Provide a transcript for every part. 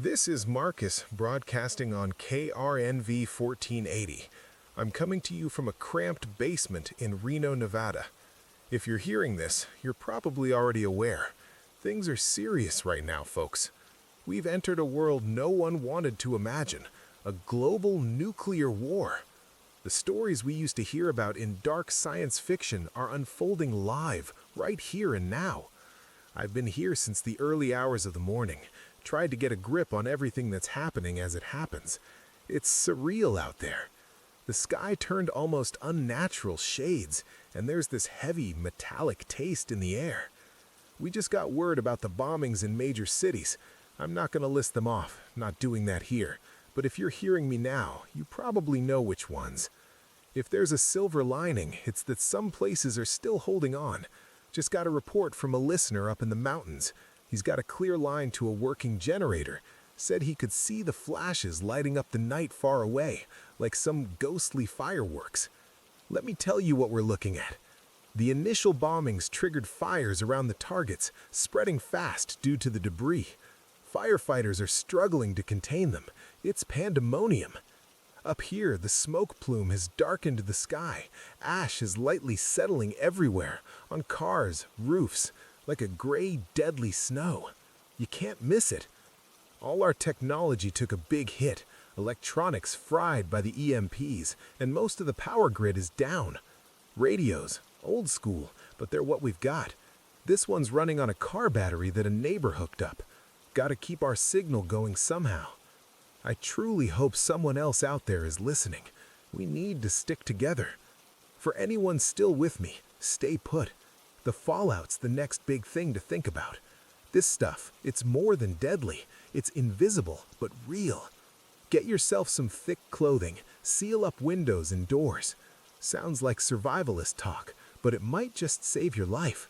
This is Marcus broadcasting on KRNV 1480. I'm coming to you from a cramped basement in Reno, Nevada. If you're hearing this, you're probably already aware. Things are serious right now, folks. We've entered a world no one wanted to imagine, a global nuclear war. The stories we used to hear about in dark science fiction are unfolding live, right here and now. I've been here since the early hours of the morning, tried to get a grip on everything that's happening as it happens. It's surreal out there. The sky turned almost unnatural shades, and there's this heavy, metallic taste in the air. We just got word about the bombings in major cities. I'm not going to list them off, not doing that here, but if you're hearing me now, you probably know which ones. If there's a silver lining, it's that some places are still holding on. Just got a report from a listener up in the mountains. He's got a clear line to a working generator. Said he could see the flashes lighting up the night far away, like some ghostly fireworks. Let me tell you what we're looking at. The initial bombings triggered fires around the targets, spreading fast due to the debris. Firefighters are struggling to contain them. It's pandemonium. Up here, the smoke plume has darkened the sky. Ash is lightly settling everywhere, on cars, roofs, like a gray, deadly snow. You can't miss it. All our technology took a big hit. Electronics fried by the EMPs, and most of the power grid is down. Radios, old school, but they're what we've got. This one's running on a car battery that a neighbor hooked up. Gotta keep our signal going somehow. I truly hope someone else out there is listening. We need to stick together. For anyone still with me, stay put. The fallout's the next big thing to think about. This stuff, it's more than deadly. It's invisible, but real. Get yourself some thick clothing, seal up windows and doors. Sounds like survivalist talk, but it might just save your life.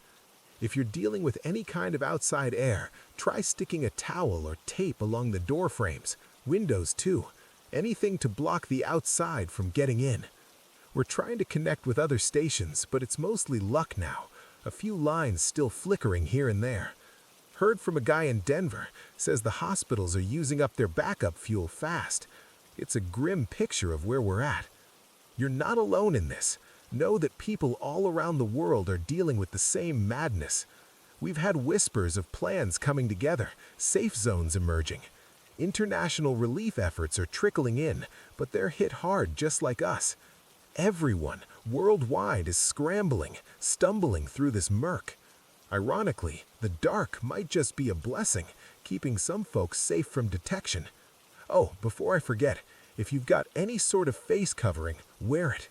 If you're dealing with any kind of outside air, try sticking a towel or tape along the door frames, windows too. Anything to block the outside from getting in. We're trying to connect with other stations, but it's mostly luck now. A few lines still flickering here and there. Heard from a guy in Denver, says the hospitals are using up their backup fuel fast. It's a grim picture of where we're at. You're not alone in this. Know that people all around the world are dealing with the same madness. We've had whispers of plans coming together, safe zones emerging. International relief efforts are trickling in, but they're hit hard just like us. Everyone, worldwide, is scrambling, stumbling through this murk. Ironically, the dark might just be a blessing, keeping some folks safe from detection. Oh, before I forget, if you've got any sort of face covering, wear it.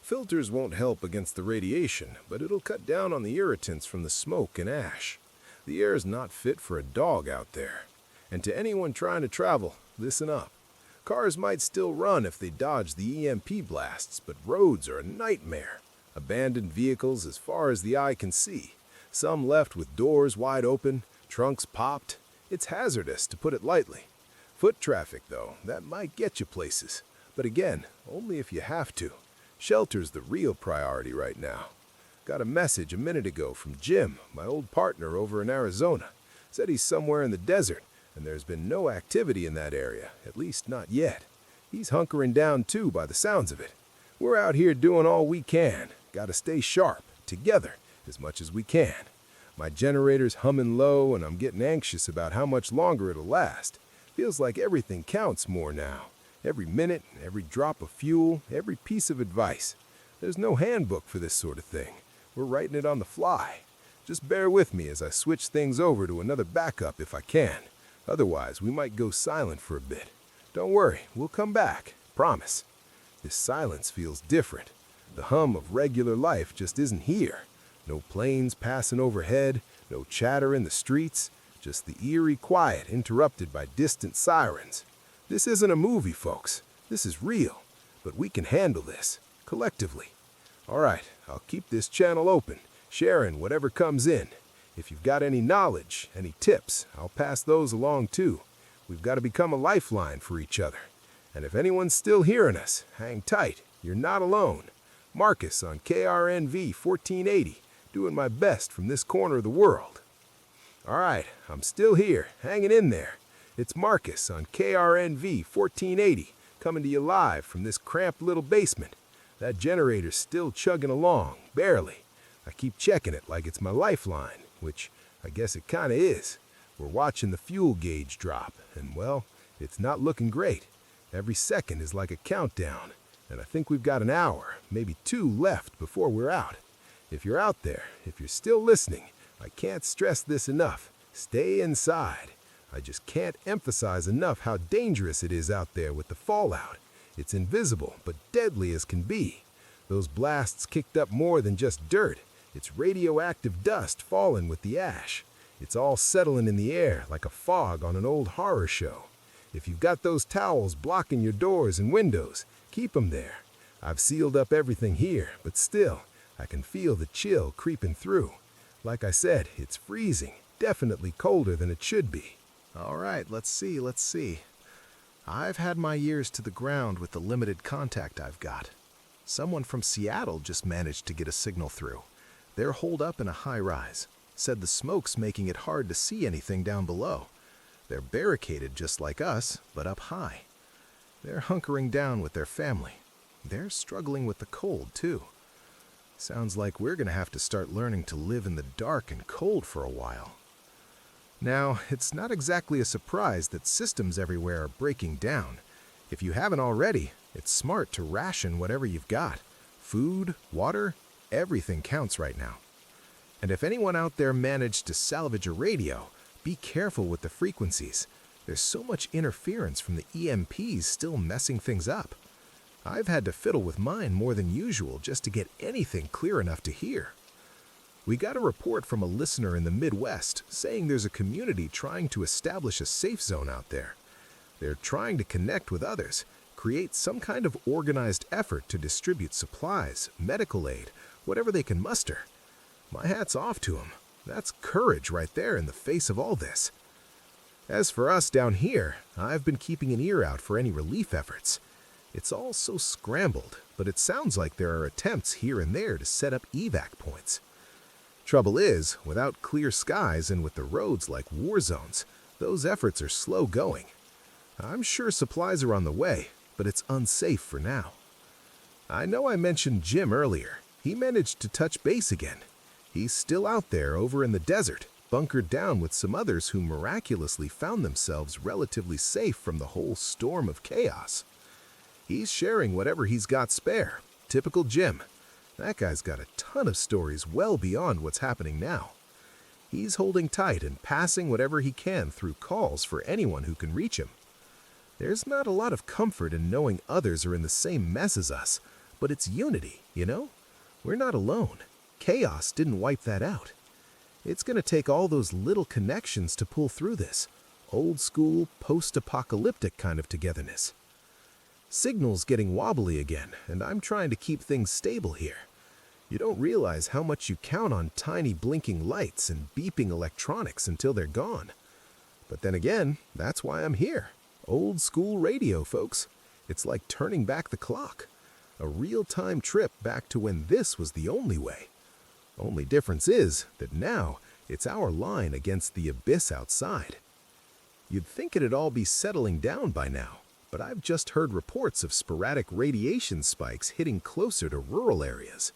Filters won't help against the radiation, but it'll cut down on the irritants from the smoke and ash. The air's not fit for a dog out there. And to anyone trying to travel, listen up. Cars might still run if they dodge the EMP blasts, but roads are a nightmare. Abandoned vehicles as far as the eye can see. Some left with doors wide open, trunks popped. It's hazardous, to put it lightly. Foot traffic, though, that might get you places. But again, only if you have to. Shelter's the real priority right now. Got a message a minute ago from Jim, my old partner over in Arizona. Said he's somewhere in the desert, and there's been no activity in that area, at least not yet. He's hunkering down too by the sounds of it. We're out here doing all we can. Gotta stay sharp, together, as much as we can. My generator's humming low, and I'm getting anxious about how much longer it'll last. Feels like everything counts more now. Every minute, every drop of fuel, every piece of advice. There's no handbook for this sort of thing. We're writing it on the fly. Just bear with me as I switch things over to another backup if I can. Otherwise, we might go silent for a bit. Don't worry, we'll come back. Promise. This silence feels different. The hum of regular life just isn't here. No planes passing overhead, no chatter in the streets, just the eerie quiet interrupted by distant sirens. This isn't a movie, folks. This is real. But we can handle this, collectively. All right, I'll keep this channel open, sharing whatever comes in. If you've got any knowledge, any tips, I'll pass those along too. We've got to become a lifeline for each other. And if anyone's still hearing us, hang tight. You're not alone. Marcus on KRNV 1480, doing my best from this corner of the world. All right, I'm still here, hanging in there. It's Marcus on KRNV 1480, coming to you live from this cramped little basement. That generator's still chugging along, barely. I keep checking it like it's my lifeline, which I guess it kinda is. We're watching the fuel gauge drop, and well, it's not looking great. Every second is like a countdown, and I think we've got an hour, maybe 2 left before we're out. If you're out there, if you're still listening, I can't stress this enough. Stay inside. I just can't emphasize enough how dangerous it is out there with the fallout. It's invisible, but deadly as can be. Those blasts kicked up more than just dirt. It's radioactive dust falling with the ash. It's all settling in the air like a fog on an old horror show. If you've got those towels blocking your doors and windows, keep them there. I've sealed up everything here, but still, I can feel the chill creeping through. Like I said, it's freezing, definitely colder than it should be. All right, let's see. I've had my ears to the ground with the limited contact I've got. Someone from Seattle just managed to get a signal through. They're holed up in a high-rise. Said the smoke's making it hard to see anything down below. They're barricaded just like us, but up high. They're hunkering down with their family. They're struggling with the cold, too. Sounds like we're gonna have to start learning to live in the dark and cold for a while. Now, it's not exactly a surprise that systems everywhere are breaking down. If you haven't already, it's smart to ration whatever you've got. Food, water, everything counts right now. And if anyone out there managed to salvage a radio, be careful with the frequencies. There's so much interference from the EMPs still messing things up. I've had to fiddle with mine more than usual just to get anything clear enough to hear. We got a report from a listener in the Midwest saying there's a community trying to establish a safe zone out there. They're trying to connect with others, create some kind of organized effort to distribute supplies, medical aid, whatever they can muster. My hat's off to them. That's courage right there in the face of all this. As for us down here, I've been keeping an ear out for any relief efforts. It's all so scrambled, but it sounds like there are attempts here and there to set up evac points. Trouble is, without clear skies and with the roads like war zones, those efforts are slow going. I'm sure supplies are on the way, but it's unsafe for now. I know I mentioned Jim earlier. He managed to touch base again. He's still out there over in the desert, bunkered down with some others who miraculously found themselves relatively safe from the whole storm of chaos. He's sharing whatever he's got spare. Typical Jim. That guy's got a ton of stories well beyond what's happening now. He's holding tight and passing whatever he can through calls for anyone who can reach him. There's not a lot of comfort in knowing others are in the same mess as us, but it's unity, you know? We're not alone. Chaos didn't wipe that out. It's going to take all those little connections to pull through this. Old school, post-apocalyptic kind of togetherness. Signal's getting wobbly again, and I'm trying to keep things stable here. You don't realize how much you count on tiny blinking lights and beeping electronics until they're gone. But then again, that's why I'm here. Old school radio, folks. It's like turning back the clock. A real-time trip back to when this was the only way. Only difference is that now it's our line against the abyss outside. You'd think it'd all be settling down by now, but I've just heard reports of sporadic radiation spikes hitting closer to rural areas.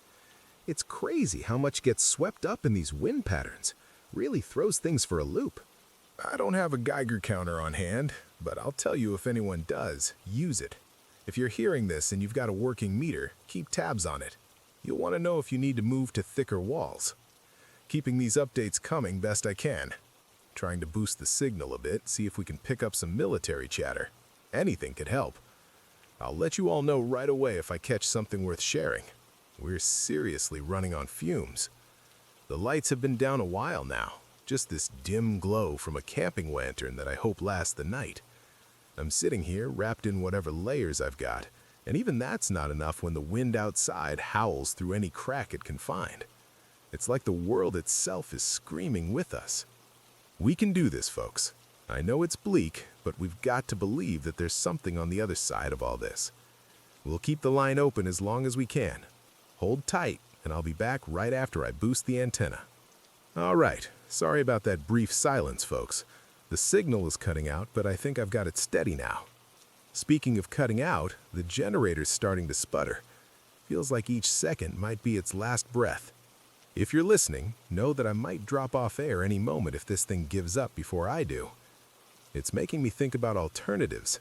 It's crazy how much gets swept up in these wind patterns. Really throws things for a loop. I don't have a Geiger counter on hand, but I'll tell you if anyone does, use it. If you're hearing this and you've got a working meter, keep tabs on it. You'll want to know if you need to move to thicker walls. Keeping these updates coming best I can. Trying to boost the signal a bit, see if we can pick up some military chatter. Anything could help. I'll let you all know right away if I catch something worth sharing. We're seriously running on fumes. The lights have been down a while now, just this dim glow from a camping lantern that I hope lasts the night. I'm sitting here wrapped in whatever layers I've got, and even that's not enough when the wind outside howls through any crack it can find. It's like the world itself is screaming with us. We can do this, folks. I know it's bleak, but we've got to believe that there's something on the other side of all this. We'll keep the line open as long as we can. Hold tight, and I'll be back right after I boost the antenna. All right, sorry about that brief silence, folks. The signal is cutting out, but I think I've got it steady now. Speaking of cutting out, the generator's starting to sputter. Feels like each second might be its last breath. If you're listening, know that I might drop off air any moment if this thing gives up before I do. It's making me think about alternatives.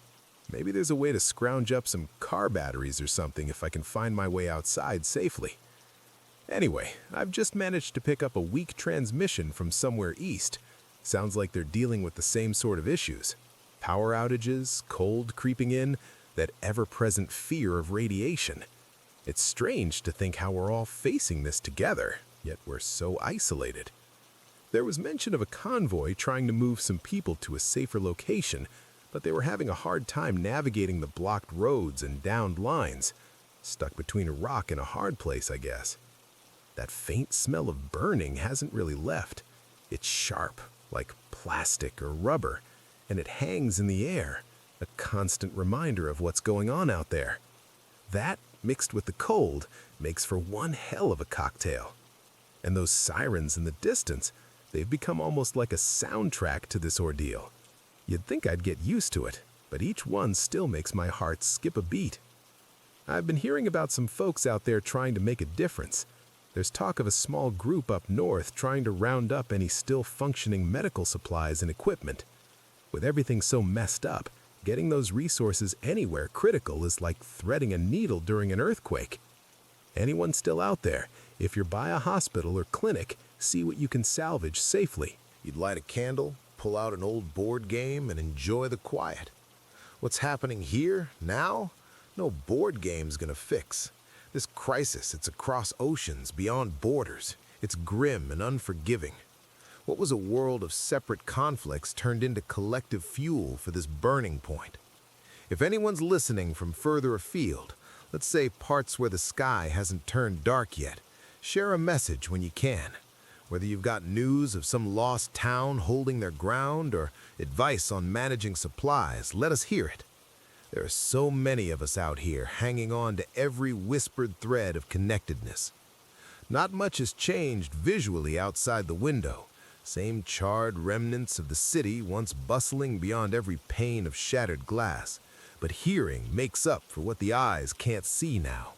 Maybe there's a way to scrounge up some car batteries or something if I can find my way outside safely. Anyway, I've just managed to pick up a weak transmission from somewhere east. Sounds like they're dealing with the same sort of issues. Power outages, cold creeping in, that ever-present fear of radiation. It's strange to think how we're all facing this together, yet we're so isolated. There was mention of a convoy trying to move some people to a safer location, but they were having a hard time navigating the blocked roads and downed lines. Stuck between a rock and a hard place, I guess. That faint smell of burning hasn't really left. It's sharp, like plastic or rubber, and it hangs in the air, a constant reminder of what's going on out there. That, mixed with the cold, makes for one hell of a cocktail. And those sirens in the distance, they've become almost like a soundtrack to this ordeal. You'd think I'd get used to it, but each one still makes my heart skip a beat. I've been hearing about some folks out there trying to make a difference. There's talk of a small group up north trying to round up any still functioning medical supplies and equipment. With everything so messed up, getting those resources anywhere critical is like threading a needle during an earthquake. Anyone still out there, if you're by a hospital or clinic, see what you can salvage safely. You'd light a candle, pull out an old board game, and enjoy the quiet. What's happening here, now? No board game's gonna fix. This crisis, it's across oceans, beyond borders. It's grim and unforgiving. What was a world of separate conflicts turned into collective fuel for this burning point? If anyone's listening from further afield, let's say parts where the sky hasn't turned dark yet, share a message when you can. Whether you've got news of some lost town holding their ground or advice on managing supplies, let us hear it. There are so many of us out here hanging on to every whispered thread of connectedness. Not much has changed visually outside the window. Same charred remnants of the city once bustling beyond every pane of shattered glass. But hearing makes up for what the eyes can't see now.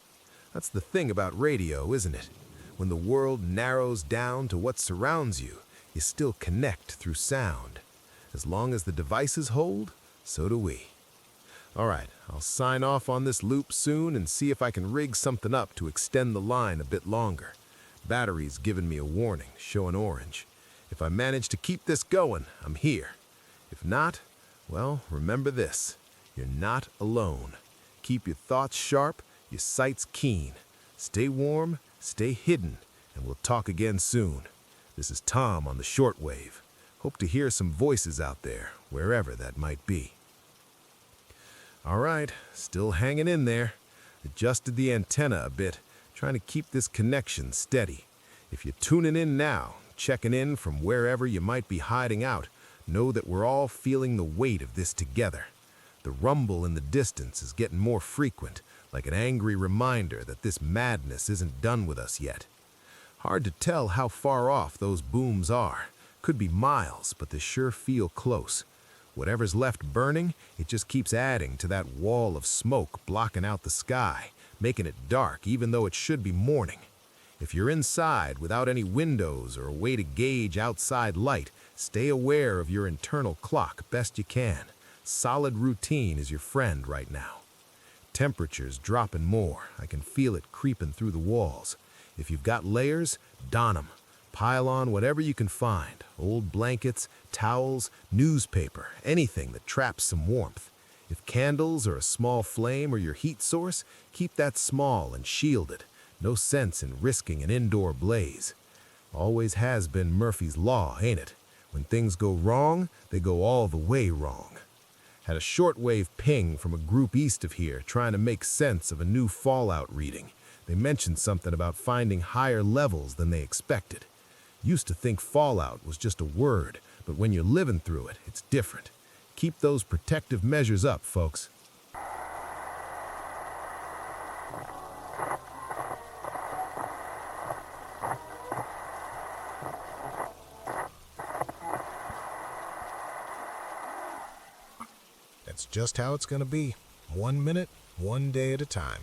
That's the thing about radio, isn't it? When the world narrows down to what surrounds you, you still connect through sound. As long as the devices hold, so do we. All right, I'll sign off on this loop soon and see if I can rig something up to extend the line a bit longer. Battery's giving me a warning, showing orange. If I manage to keep this going, I'm here. If not, well, remember this. You're not alone. Keep your thoughts sharp, your sights keen. Stay warm, stay hidden, and we'll talk again soon. This is Tom on the shortwave. Hope to hear some voices out there, wherever that might be. All right, still hanging in there. Adjusted the antenna a bit, trying to keep this connection steady. If you're tuning in now, checking in from wherever you might be hiding out, know that we're all feeling the weight of this together. The rumble in the distance is getting more frequent, like an angry reminder that this madness isn't done with us yet. Hard to tell how far off those booms are. Could be miles, but they sure feel close. Whatever's left burning, it just keeps adding to that wall of smoke blocking out the sky, making it dark even though it should be morning. If you're inside without any windows or a way to gauge outside light, stay aware of your internal clock best you can. Solid routine is your friend right now. Temperature's dropping more. I can feel it creeping through the walls. If you've got layers, don 'em. Pile on whatever you can find. Old blankets, towels, newspaper, anything that traps some warmth. If candles are a small flame or your heat source, keep that small and shielded. No sense in risking an indoor blaze. Always has been Murphy's Law, ain't it? When things go wrong, they go all the way wrong. Had a shortwave ping from a group east of here trying to make sense of a new fallout reading. They mentioned something about finding higher levels than they expected. Used to think fallout was just a word, but when you're living through it, it's different. Keep those protective measures up, folks. That's just how it's going to be. 1 minute, one day at a time.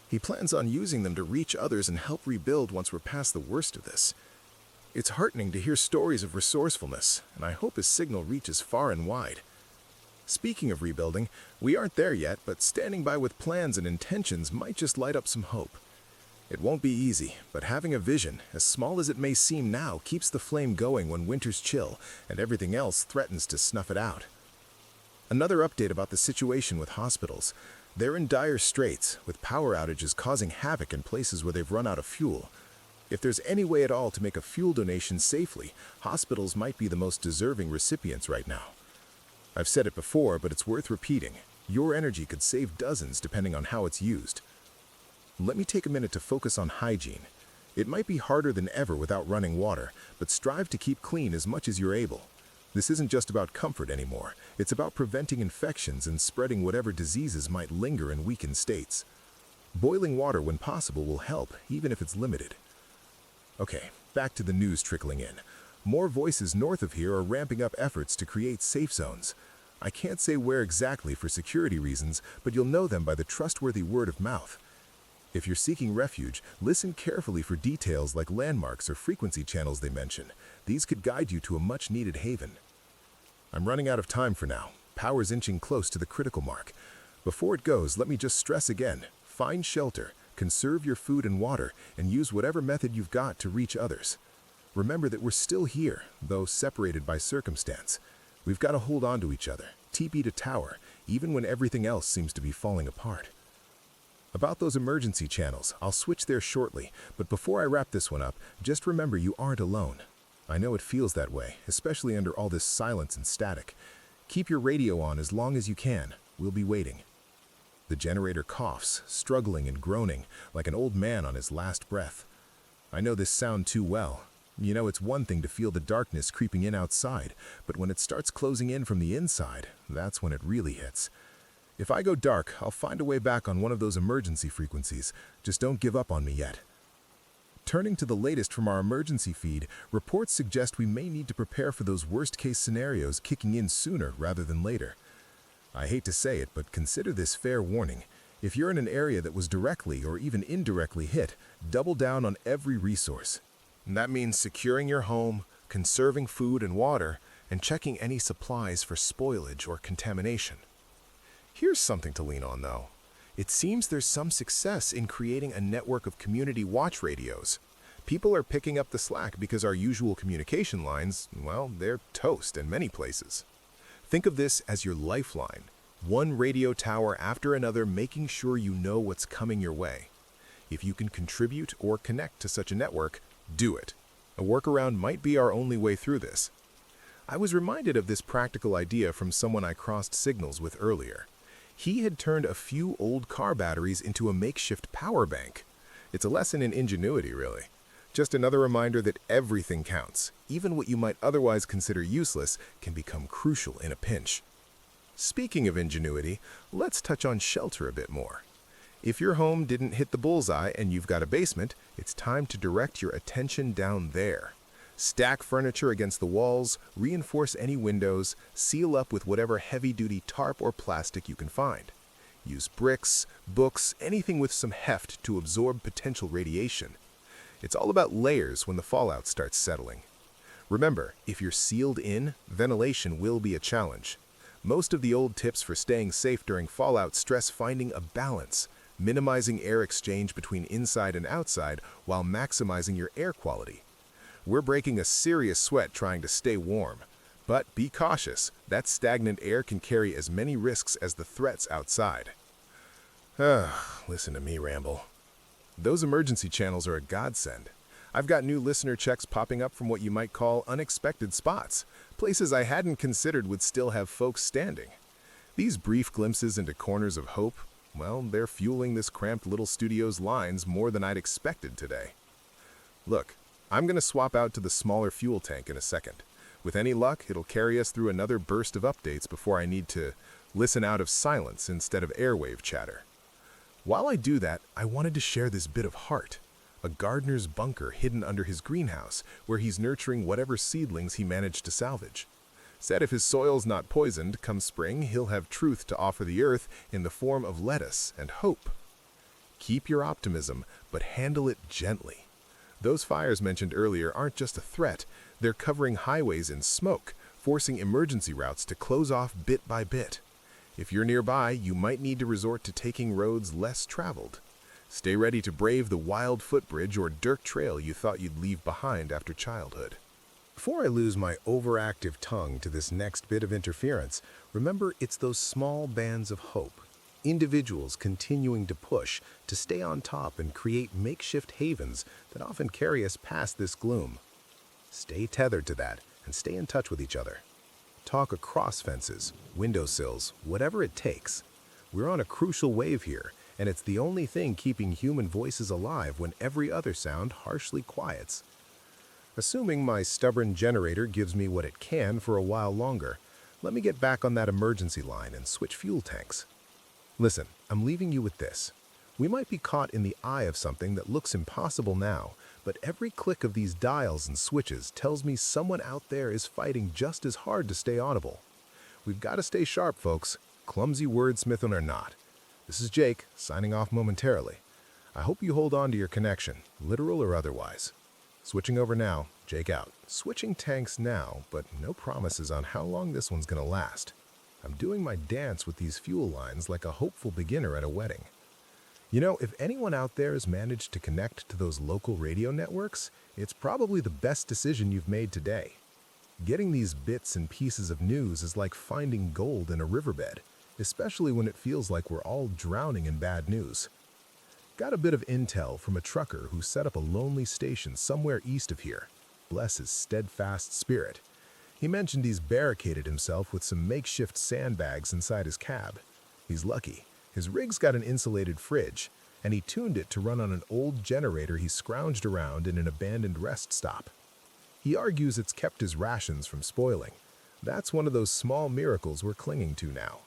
He plans on using them to reach others and help rebuild once we're past the worst of this. It's heartening to hear stories of resourcefulness, and I hope his signal reaches far and wide. Speaking of rebuilding, we aren't there yet, but standing by with plans and intentions might just light up some hope. It won't be easy, but having a vision, as small as it may seem now, keeps the flame going when winters chill and everything else threatens to snuff it out. Another update about the situation with hospitals. They're in dire straits, with power outages causing havoc in places where they've run out of fuel. If there's any way at all to make a fuel donation safely, hospitals might be the most deserving recipients right now. I've said it before, but it's worth repeating. Your energy could save dozens depending on how it's used. Let me take a minute to focus on hygiene. It might be harder than ever without running water, but strive to keep clean as much as you're able. This isn't just about comfort anymore. It's about preventing infections and spreading whatever diseases might linger in weakened states. Boiling water when possible will help, even if it's limited. Okay, back to the news trickling in. More voices north of here are ramping up efforts to create safe zones. I can't say where exactly for security reasons, but you'll know them by the trustworthy word of mouth. If you're seeking refuge, listen carefully for details like landmarks or frequency channels they mention. These could guide you to a much-needed haven. I'm running out of time for now. Power's inching close to the critical mark. Before it goes, let me just stress again. Find shelter, conserve your food and water, and use whatever method you've got to reach others. Remember that we're still here, though separated by circumstance. We've got to hold on to each other, teepee to tower, even when everything else seems to be falling apart. About those emergency channels, I'll switch there shortly, but before I wrap this one up, just remember you aren't alone. I know it feels that way, especially under all this silence and static. Keep your radio on as long as you can. We'll be waiting. The generator coughs, struggling and groaning, like an old man on his last breath. I know this sound too well. You know, it's one thing to feel the darkness creeping in outside, but when it starts closing in from the inside, that's when it really hits. If I go dark, I'll find a way back on one of those emergency frequencies. Just don't give up on me yet. Turning to the latest from our emergency feed, reports suggest we may need to prepare for those worst-case scenarios kicking in sooner rather than later. I hate to say it, but consider this fair warning. If you're in an area that was directly or even indirectly hit, double down on every resource. And that means securing your home, conserving food and water, and checking any supplies for spoilage or contamination. Here's something to lean on, though. It seems there's some success in creating a network of community watch radios. People are picking up the slack because our usual communication lines, well, they're toast in many places. Think of this as your lifeline. One radio tower after another, making sure you know what's coming your way. If you can contribute or connect to such a network, do it. A workaround might be our only way through this. I was reminded of this practical idea from someone I crossed signals with earlier. He had turned a few old car batteries into a makeshift power bank. It's a lesson in ingenuity, really. Just another reminder that everything counts. Even what you might otherwise consider useless can become crucial in a pinch. Speaking of ingenuity, let's touch on shelter a bit more. If your home didn't hit the bullseye and you've got a basement, it's time to direct your attention down there. Stack furniture against the walls, reinforce any windows, seal up with whatever heavy-duty tarp or plastic you can find. Use bricks, books, anything with some heft to absorb potential radiation. It's all about layers when the fallout starts settling. Remember, if you're sealed in, ventilation will be a challenge. Most of the old tips for staying safe during fallout stress finding a balance, minimizing air exchange between inside and outside while maximizing your air quality. We're breaking a serious sweat trying to stay warm. But be cautious, that stagnant air can carry as many risks as the threats outside. Listen to me ramble. Those emergency channels are a godsend. I've got new listener checks popping up from what you might call unexpected spots, places I hadn't considered would still have folks standing. These brief glimpses into corners of hope, well, they're fueling this cramped little studio's lines more than I'd expected today. Look, I'm going to swap out to the smaller fuel tank in a second. With any luck, it'll carry us through another burst of updates before I need to listen out of silence instead of airwave chatter. While I do that, I wanted to share this bit of heart. A gardener's bunker hidden under his greenhouse, where he's nurturing whatever seedlings he managed to salvage. Said if his soil's not poisoned, come spring, he'll have truth to offer the earth in the form of lettuce and hope. Keep your optimism, but handle it gently. Those fires mentioned earlier aren't just a threat, they're covering highways in smoke, forcing emergency routes to close off bit by bit. If you're nearby, you might need to resort to taking roads less traveled. Stay ready to brave the wild footbridge or dirt trail you thought you'd leave behind after childhood. Before I lose my overactive tongue to this next bit of interference, remember it's those small bands of hope, individuals continuing to push, to stay on top and create makeshift havens that often carry us past this gloom. Stay tethered to that and stay in touch with each other. Talk across fences, windowsills, whatever it takes. We're on a crucial wave here, and it's the only thing keeping human voices alive when every other sound harshly quiets. Assuming my stubborn generator gives me what it can for a while longer, let me get back on that emergency line and switch fuel tanks. Listen, I'm leaving you with this. We might be caught in the eye of something that looks impossible now, but every click of these dials and switches tells me someone out there is fighting just as hard to stay audible. We've got to stay sharp, folks, clumsy wordsmithing or not. This is Jake, signing off momentarily. I hope you hold on to your connection, literal or otherwise. Switching over now, Jake out. Switching tanks now, but no promises on how long this one's gonna last. I'm doing my dance with these fuel lines like a hopeful beginner at a wedding. You know, if anyone out there has managed to connect to those local radio networks, it's probably the best decision you've made today. Getting these bits and pieces of news is like finding gold in a riverbed, especially when it feels like we're all drowning in bad news. Got a bit of intel from a trucker who set up a lonely station somewhere east of here. Bless his steadfast spirit. He mentioned he's barricaded himself with some makeshift sandbags inside his cab. He's lucky. His rig's got an insulated fridge, and he tuned it to run on an old generator he scrounged around in an abandoned rest stop. He argues it's kept his rations from spoiling. That's one of those small miracles we're clinging to now.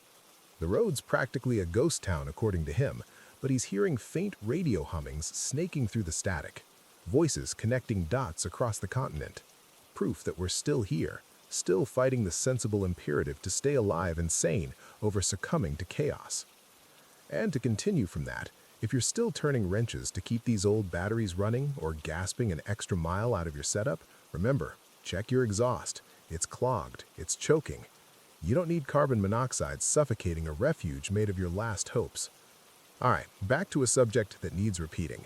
The road's practically a ghost town according to him, but he's hearing faint radio hummings snaking through the static, voices connecting dots across the continent. Proof that we're still here, still fighting the sensible imperative to stay alive and sane over succumbing to chaos. And to continue from that, if you're still turning wrenches to keep these old batteries running or gasping an extra mile out of your setup, remember, check your exhaust. It's clogged, it's choking. You don't need carbon monoxide suffocating a refuge made of your last hopes. All right, back to a subject that needs repeating.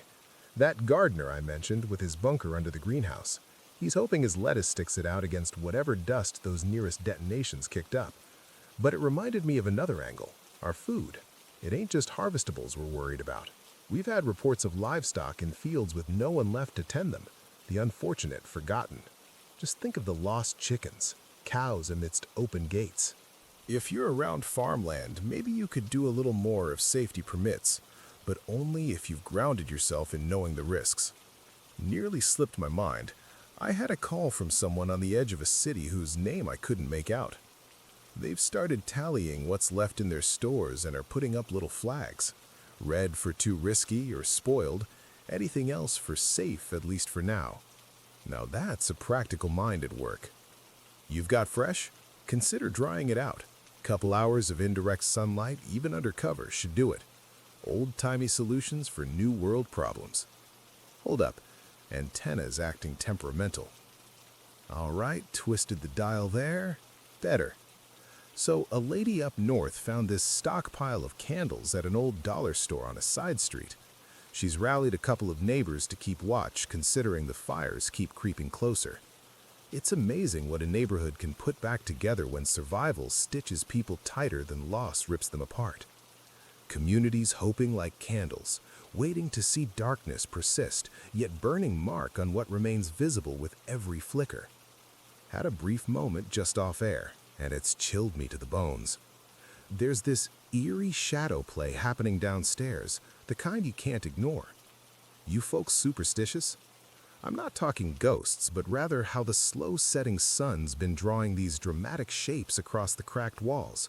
That gardener I mentioned with his bunker under the greenhouse, he's hoping his lettuce sticks it out against whatever dust those nearest detonations kicked up. But it reminded me of another angle, our food. It ain't just harvestables we're worried about. We've had reports of livestock in fields with no one left to tend them, the unfortunate forgotten. Just think of the lost chickens, cows amidst open gates. If you're around farmland, maybe you could do a little more if safety permits, but only if you've grounded yourself in knowing the risks. Nearly slipped my mind. I had a call from someone on the edge of a city whose name I couldn't make out. They've started tallying what's left in their stores and are putting up little flags. Red for too risky or spoiled, anything else for safe, at least for now. Now that's a practical mind at work. You've got fresh? Consider drying it out. Couple hours of indirect sunlight, even under cover, should do it. Old-timey solutions for new world problems. Hold up. Antenna's acting temperamental. All right, twisted the dial there. Better. So a lady up north found this stockpile of candles at an old dollar store on a side street. She's rallied a couple of neighbors to keep watch, considering the fires keep creeping closer. It's amazing what a neighborhood can put back together when survival stitches people tighter than loss rips them apart. Communities hoping like candles, waiting to see darkness persist, yet burning mark on what remains visible with every flicker. Had a brief moment just off air, and it's chilled me to the bones. There's this eerie shadow play happening downstairs, the kind you can't ignore. You folks superstitious? I'm not talking ghosts, but rather how the slow-setting sun's been drawing these dramatic shapes across the cracked walls.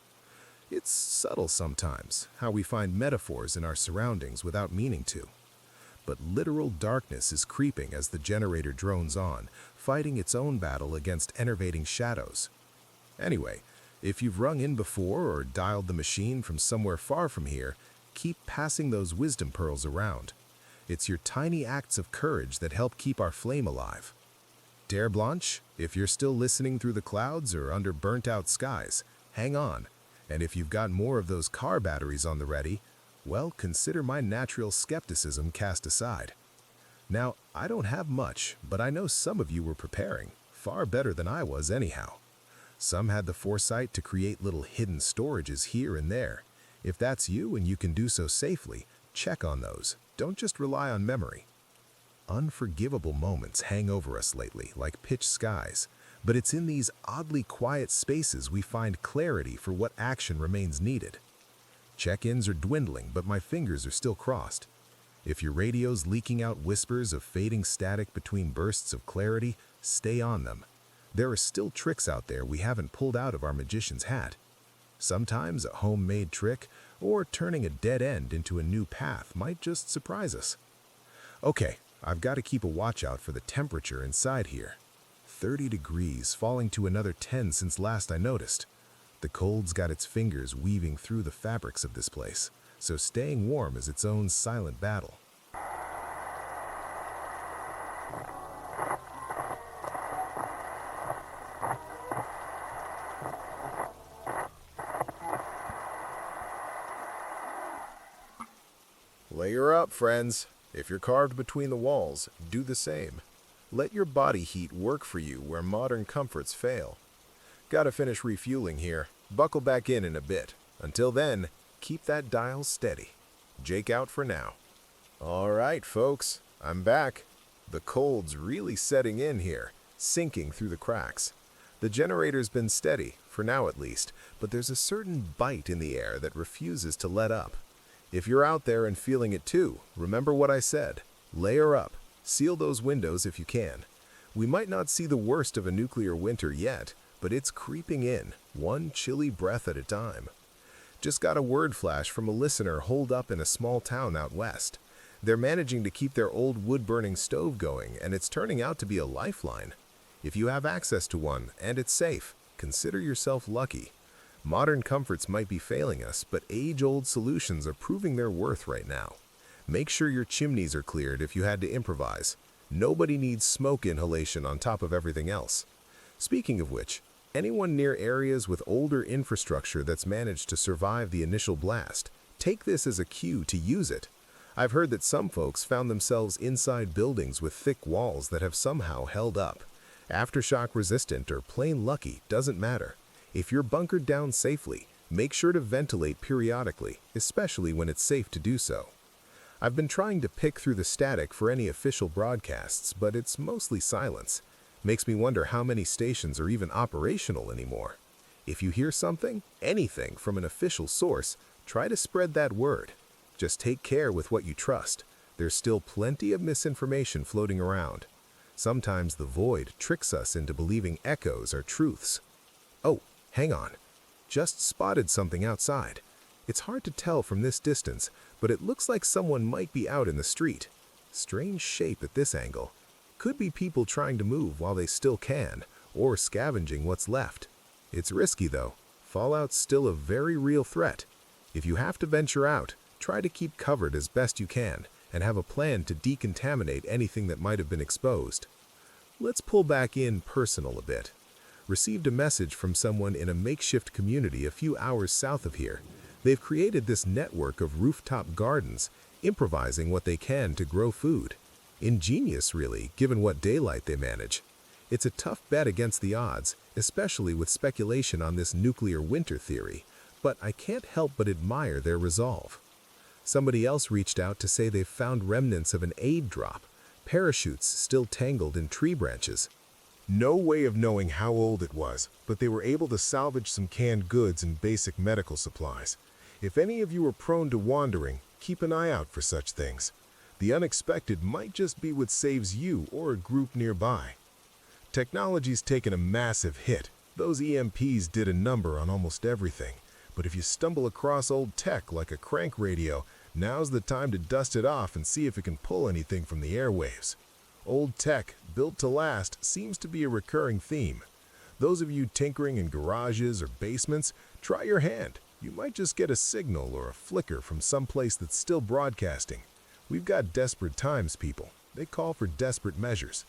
It's subtle sometimes, how we find metaphors in our surroundings without meaning to. But literal darkness is creeping as the generator drones on, fighting its own battle against enervating shadows. Anyway, if you've rung in before or dialed the machine from somewhere far from here, keep passing those wisdom pearls around. It's your tiny acts of courage that help keep our flame alive. Terre Blanche, if you're still listening through the clouds or under burnt-out skies, hang on. And if you've got more of those car batteries on the ready, well, consider my natural skepticism cast aside. Now, I don't have much, but I know some of you were preparing, far better than I was anyhow. Some had the foresight to create little hidden storages here and there. If that's you and you can do so safely, check on those. Don't just rely on memory. Unforgivable moments hang over us lately, like pitch skies, but it's in these oddly quiet spaces we find clarity for what action remains needed. Check-ins are dwindling, but my fingers are still crossed. If your radio's leaking out whispers of fading static between bursts of clarity, stay on them. There are still tricks out there we haven't pulled out of our magician's hat. Sometimes a homemade trick or turning a dead end into a new path might just surprise us. Okay, I've got to keep a watch out for the temperature inside here. 30 degrees, falling to another 10 since last I noticed. The cold's got its fingers weaving through the fabrics of this place, so staying warm is its own silent battle. Layer up, friends. If you're carved between the walls, do the same. Let your body heat work for you where modern comforts fail. Gotta finish refueling here. Buckle back in a bit. Until then, keep that dial steady. Jake out for now. All right, folks, I'm back. The cold's really setting in here, sinking through the cracks. The generator's been steady, for now at least, but there's a certain bite in the air that refuses to let up. If you're out there and feeling it too, remember what I said. Layer up. Seal those windows if you can. We might not see the worst of a nuclear winter yet, but it's creeping in, one chilly breath at a time. Just got a word flash from a listener holed up in a small town out west. They're managing to keep their old wood-burning stove going, and it's turning out to be a lifeline. If you have access to one, and it's safe, consider yourself lucky. Modern comforts might be failing us, but age-old solutions are proving their worth right now. Make sure your chimneys are cleared if you had to improvise. Nobody needs smoke inhalation on top of everything else. Speaking of which, anyone near areas with older infrastructure that's managed to survive the initial blast, take this as a cue to use it. I've heard that some folks found themselves inside buildings with thick walls that have somehow held up. Aftershock resistant or plain lucky doesn't matter. If you're bunkered down safely, make sure to ventilate periodically, especially when it's safe to do so. I've been trying to pick through the static for any official broadcasts, but it's mostly silence. Makes me wonder how many stations are even operational anymore. If you hear something, anything from an official source, try to spread that word. Just take care with what you trust. There's still plenty of misinformation floating around. Sometimes the void tricks us into believing echoes are truths. Oh, hang on. Just spotted something outside. It's hard to tell from this distance, but it looks like someone might be out in the street. Strange shape at this angle. Could be people trying to move while they still can, or scavenging what's left. It's risky though. Fallout's still a very real threat. If you have to venture out, try to keep covered as best you can, and have a plan to decontaminate anything that might have been exposed. Let's pull back in personal a bit. Received a message from someone in a makeshift community a few hours south of here. They've created this network of rooftop gardens, improvising what they can to grow food. Ingenious, really, given what daylight they manage. It's a tough bet against the odds, especially with speculation on this nuclear winter theory, but I can't help but admire their resolve. Somebody else reached out to say they've found remnants of an aid drop, parachutes still tangled in tree branches. No way of knowing how old it was, but they were able to salvage some canned goods and basic medical supplies. If any of you are prone to wandering, keep an eye out for such things. The unexpected might just be what saves you or a group nearby. Technology's taken a massive hit. Those EMPs did a number on almost everything. But if you stumble across old tech like a crank radio, now's the time to dust it off and see if it can pull anything from the airwaves. Old tech, built to last, seems to be a recurring theme. Those of you tinkering in garages or basements, try your hand. You might just get a signal or a flicker from someplace that's still broadcasting. We've got desperate times, people. They call for desperate measures.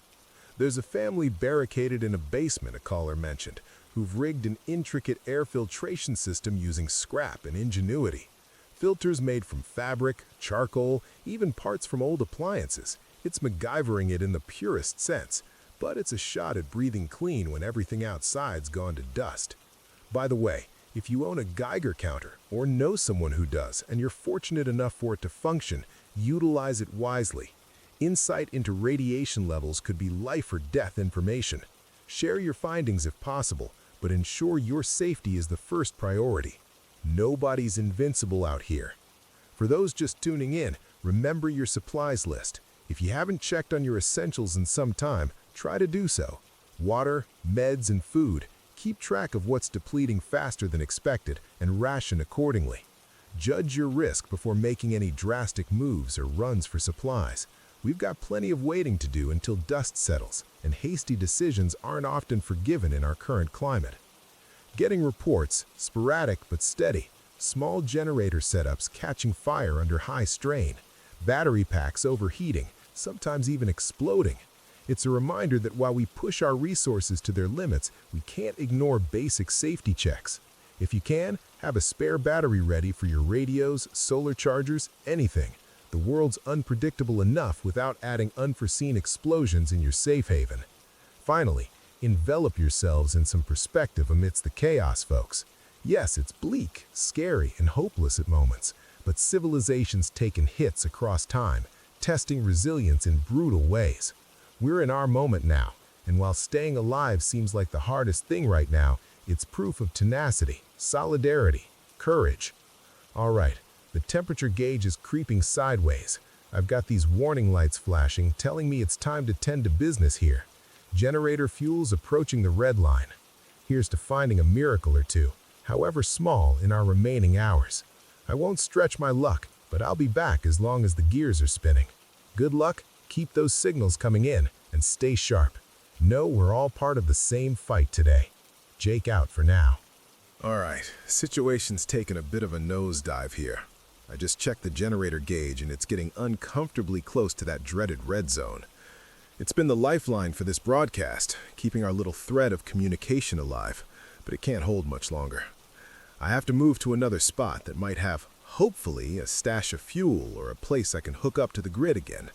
There's a family barricaded in a basement, a caller mentioned, who've rigged an intricate air filtration system using scrap and ingenuity. Filters made from fabric, charcoal, even parts from old appliances. It's MacGyvering it in the purest sense, but it's a shot at breathing clean when everything outside's gone to dust. By the way, if you own a Geiger counter or know someone who does, and you're fortunate enough for it to function, utilize it wisely. Insight into radiation levels could be life or death information. Share your findings if possible, but ensure your safety is the first priority. Nobody's invincible out here. For those just tuning in, remember your supplies list. If you haven't checked on your essentials in some time, try to do so. Water, meds, and food. Keep track of what's depleting faster than expected and ration accordingly. Judge your risk before making any drastic moves or runs for supplies. We've got plenty of waiting to do until dust settles, and hasty decisions aren't often forgiven in our current climate. Getting reports, sporadic but steady. Small generator setups catching fire under high strain. Battery packs overheating, sometimes even exploding. It's a reminder that while we push our resources to their limits, we can't ignore basic safety checks. If you can, have a spare battery ready for your radios, solar chargers, anything. The world's unpredictable enough without adding unforeseen explosions in your safe haven. Finally, envelop yourselves in some perspective amidst the chaos, folks. Yes, it's bleak, scary, and hopeless at moments, but civilization's taken hits across time, testing resilience in brutal ways. We're in our moment now, and while staying alive seems like the hardest thing right now, it's proof of tenacity, solidarity, courage. All right, the temperature gauge is creeping sideways. I've got these warning lights flashing, telling me it's time to tend to business here. Generator fuel's approaching the red line. Here's to finding a miracle or two, however small, in our remaining hours. I won't stretch my luck, but I'll be back as long as the gears are spinning. Good luck, keep those signals coming in, and stay sharp. Know we're all part of the same fight today. Jake out for now. All right, situation's taken a bit of a nosedive here. I just checked the generator gauge and it's getting uncomfortably close to that dreaded red zone. It's been the lifeline for this broadcast, keeping our little thread of communication alive, but it can't hold much longer. I have to move to another spot that might have, hopefully, a stash of fuel or a place I can hook up to the grid again.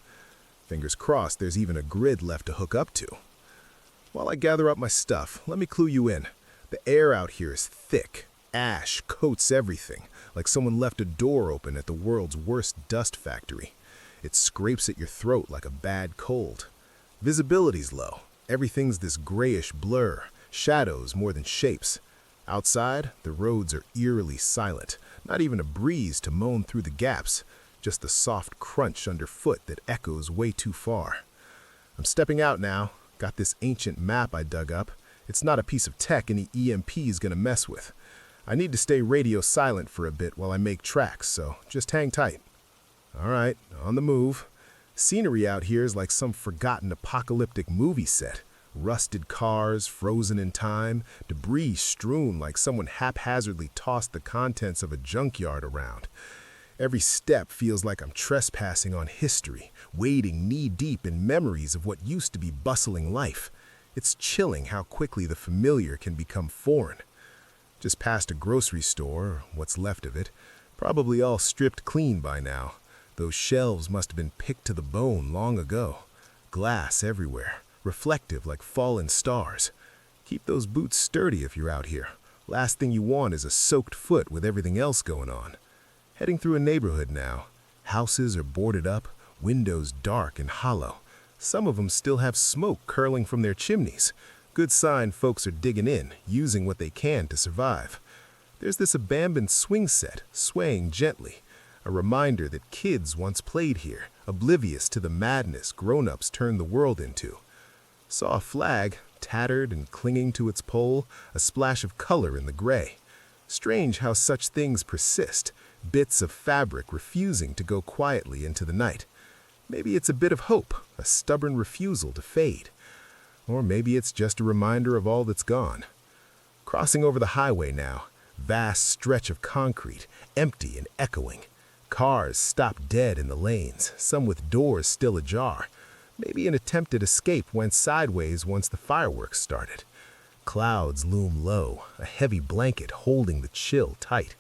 Fingers crossed there's even a grid left to hook up to. While I gather up my stuff, let me clue you in. The air out here is thick. Ash coats everything, like someone left a door open at the world's worst dust factory. It scrapes at your throat like a bad cold. Visibility's low. Everything's this grayish blur, shadows more than shapes. Outside, the roads are eerily silent, not even a breeze to moan through the gaps, just the soft crunch underfoot that echoes way too far. I'm stepping out now. Got this ancient map I dug up. It's not a piece of tech any EMP's gonna mess with. I need to stay radio silent for a bit while I make tracks, so just hang tight. All right, on the move. Scenery out here is like some forgotten apocalyptic movie set. Rusted cars, frozen in time, debris strewn like someone haphazardly tossed the contents of a junkyard around. Every step feels like I'm trespassing on history, wading knee-deep in memories of what used to be bustling life. It's chilling how quickly the familiar can become foreign. Just past a grocery store, or what's left of it, probably all stripped clean by now. Those shelves must have been picked to the bone long ago. Glass everywhere, reflective like fallen stars. Keep those boots sturdy if you're out here. Last thing you want is a soaked foot with everything else going on. Heading through a neighborhood now. Houses are boarded up, windows dark and hollow. Some of them still have smoke curling from their chimneys. Good sign folks are digging in, using what they can to survive. There's this abandoned swing set, swaying gently. A reminder that kids once played here, oblivious to the madness grown-ups turned the world into. Saw a flag, tattered and clinging to its pole, a splash of color in the gray. Strange how such things persist, bits of fabric refusing to go quietly into the night. Maybe it's a bit of hope, a stubborn refusal to fade. Or maybe it's just a reminder of all that's gone. Crossing over the highway now, Vast stretch of concrete, empty and echoing. Cars stopped dead in the lanes, some with doors still ajar. Maybe an attempted escape went sideways once the fireworks started. Clouds loom low, a heavy blanket holding the chill tight.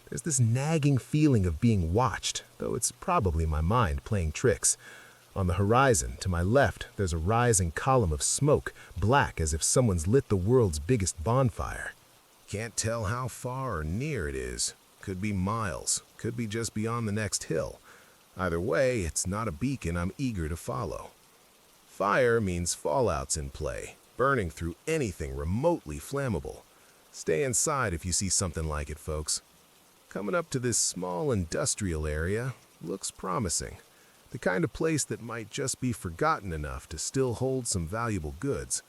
There's this nagging feeling of being watched, though it's probably my mind playing tricks. On the horizon, to my left, there's a rising column of smoke, black as if someone's lit the world's biggest bonfire. Can't tell how far or near it is. Could be miles, could be just beyond the next hill. Either way, it's not a beacon I'm eager to follow. Fire means fallout's in play, burning through anything remotely flammable. Stay inside if you see something like it, folks. Coming up to this small industrial area looks promising. The kind of place that might just be forgotten enough to still hold some valuable goods.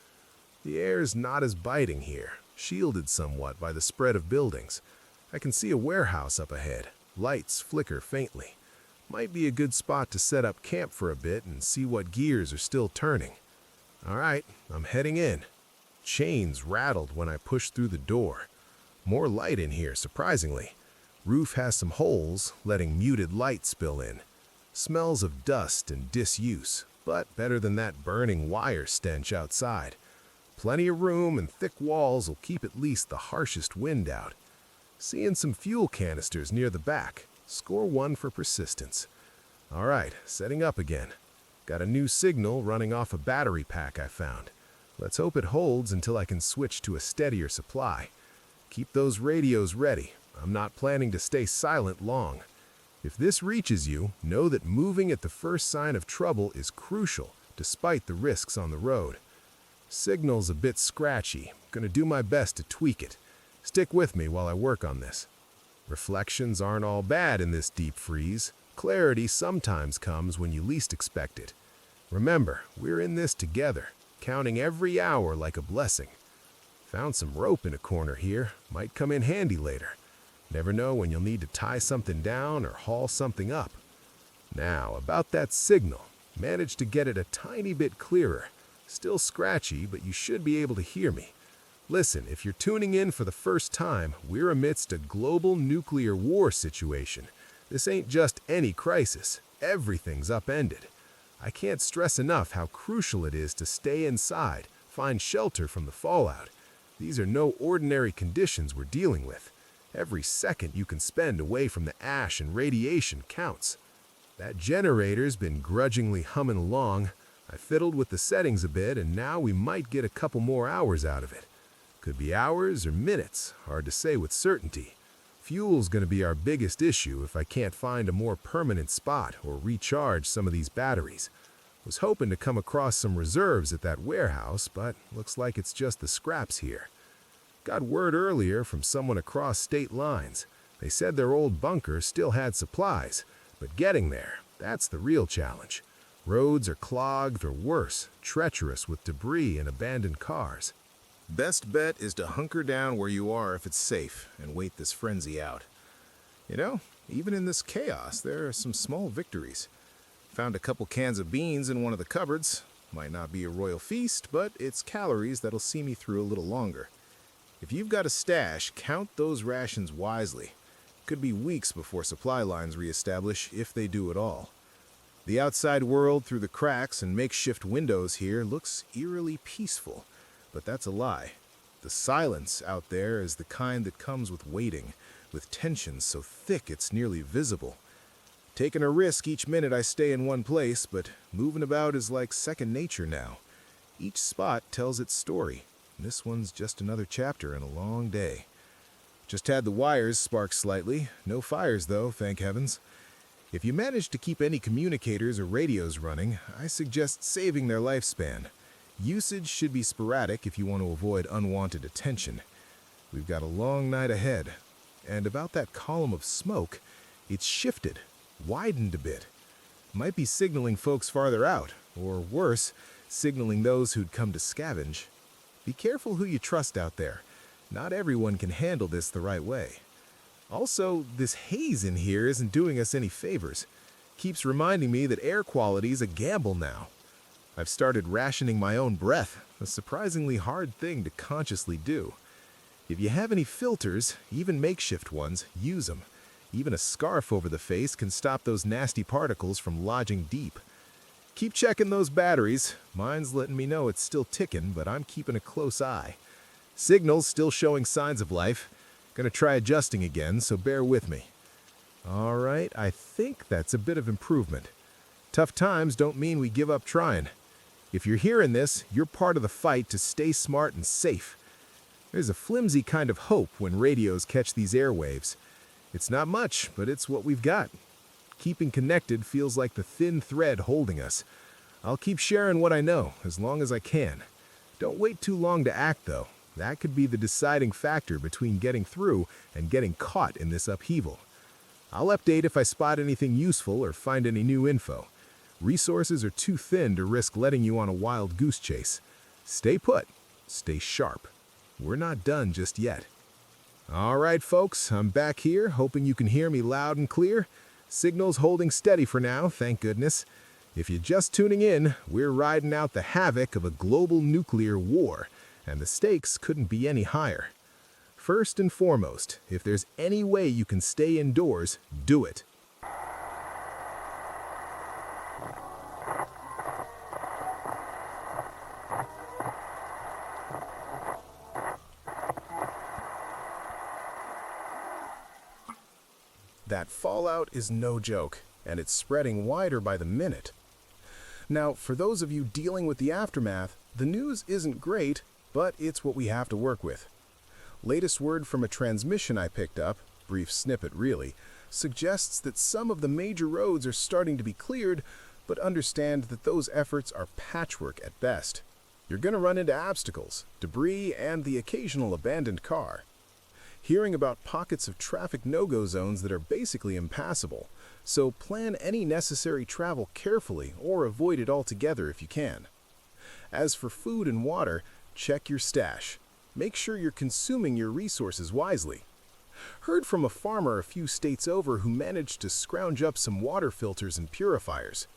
The air's not as biting here, shielded somewhat by the spread of buildings. I can see a warehouse up ahead. Lights flicker faintly. Might be a good spot to set up camp for a bit and see what gears are still turning. All right, I'm heading in. Chains rattled when I pushed through the door. More light in here, surprisingly. Roof has some holes, letting muted light spill in. Smells of dust and disuse, but better than that burning wire stench outside. Plenty of room and thick walls will keep at least the harshest wind out. Seeing some fuel canisters near the back. Score 1 for persistence. All right, setting up again. Got a new signal running off a battery pack I found. Let's hope it holds until I can switch to a steadier supply. Keep those radios ready. I'm not planning to stay silent long. If this reaches you, know that moving at the first sign of trouble is crucial, despite the risks on the road. Signal's a bit scratchy. Gonna do my best to tweak it. Stick with me while I work on this. Reflections aren't all bad in this deep freeze. Clarity sometimes comes when you least expect it. Remember, we're in this together, counting every hour like a blessing. Found some rope in a corner here. Might come in handy later. Never know when you'll need to tie something down or haul something up. Now, about that signal. Managed to get it a tiny bit clearer. Still scratchy, but you should be able to hear me. Listen, if you're tuning in for the first time, we're amidst a global nuclear war situation. This ain't just any crisis. Everything's upended. I can't stress enough how crucial it is to stay inside, find shelter from the fallout. These are no ordinary conditions we're dealing with. Every second you can spend away from the ash and radiation counts. That generator's been grudgingly humming along. I fiddled with the settings a bit, and now we might get a couple more hours out of it. Could be hours or minutes, hard to say with certainty. Fuel's gonna be our biggest issue if I can't find a more permanent spot or recharge some of these batteries. Was hoping to come across some reserves at that warehouse, but looks like it's just the scraps here. Got word earlier from someone across state lines. They said their old bunker still had supplies, but getting there, that's the real challenge. Roads are clogged or worse, treacherous with debris and abandoned cars. Best bet is to hunker down where you are if it's safe and wait this frenzy out. You know, even in this chaos, there are some small victories. Found a couple cans of beans in one of the cupboards. Might not be a royal feast, but it's calories that'll see me through a little longer. If you've got a stash, count those rations wisely. Could be weeks before supply lines reestablish, if they do at all. The outside world through the cracks and makeshift windows here looks eerily peaceful, but that's a lie. The silence out there is the kind that comes with waiting, with tension so thick it's nearly visible. Taking a risk each minute I stay in one place, but moving about is like second nature now. Each spot tells its story. This one's just another chapter in a long day. Just had the wires spark slightly. No fires, though, thank heavens. If you manage to keep any communicators or radios running, I suggest saving their lifespan. Usage should be sporadic if you want to avoid unwanted attention. We've got a long night ahead. And about that column of smoke, it's shifted, widened a bit. Might be signaling folks farther out, or worse, signaling those who'd come to scavenge. Be careful who you trust out there. Not everyone can handle this the right way. Also, this haze in here isn't doing us any favors. Keeps reminding me that air quality's a gamble now. I've started rationing my own breath, a surprisingly hard thing to consciously do. If you have any filters, even makeshift ones, use them. Even a scarf over the face can stop those nasty particles from lodging deep. Keep checking those batteries. Mine's letting me know it's still ticking, but I'm keeping a close eye. Signal's still showing signs of life. Gonna try adjusting again, so bear with me. All right, I think that's a bit of improvement. Tough times don't mean we give up trying. If you're hearing this, you're part of the fight to stay smart and safe. There's a flimsy kind of hope when radios catch these airwaves. It's not much, but it's what we've got. Keeping connected feels like the thin thread holding us. I'll keep sharing what I know, as long as I can. Don't wait too long to act, though. That could be the deciding factor between getting through and getting caught in this upheaval. I'll update if I spot anything useful or find any new info. Resources are too thin to risk letting you on a wild goose chase. Stay put. Stay sharp. We're not done just yet. All right, folks, I'm back here, hoping you can hear me loud and clear. Signal's holding steady for now, thank goodness. If you're just tuning in, we're riding out the havoc of a global nuclear war, and the stakes couldn't be any higher. First and foremost, if there's any way you can stay indoors, do it. That fallout is no joke, and it's spreading wider by the minute. Now, for those of you dealing with the aftermath, the news isn't great, but it's what we have to work with. Latest word from a transmission I picked up, brief snippet really, suggests that some of the major roads are starting to be cleared, but understand that those efforts are patchwork at best. You're going to run into obstacles, debris, and the occasional abandoned car. Hearing about pockets of traffic no-go zones that are basically impassable, so plan any necessary travel carefully or avoid it altogether if you can. As for food and water, check your stash. Make sure you're consuming your resources wisely. Heard from a farmer a few states over who managed to scrounge up some water filters and purifiers.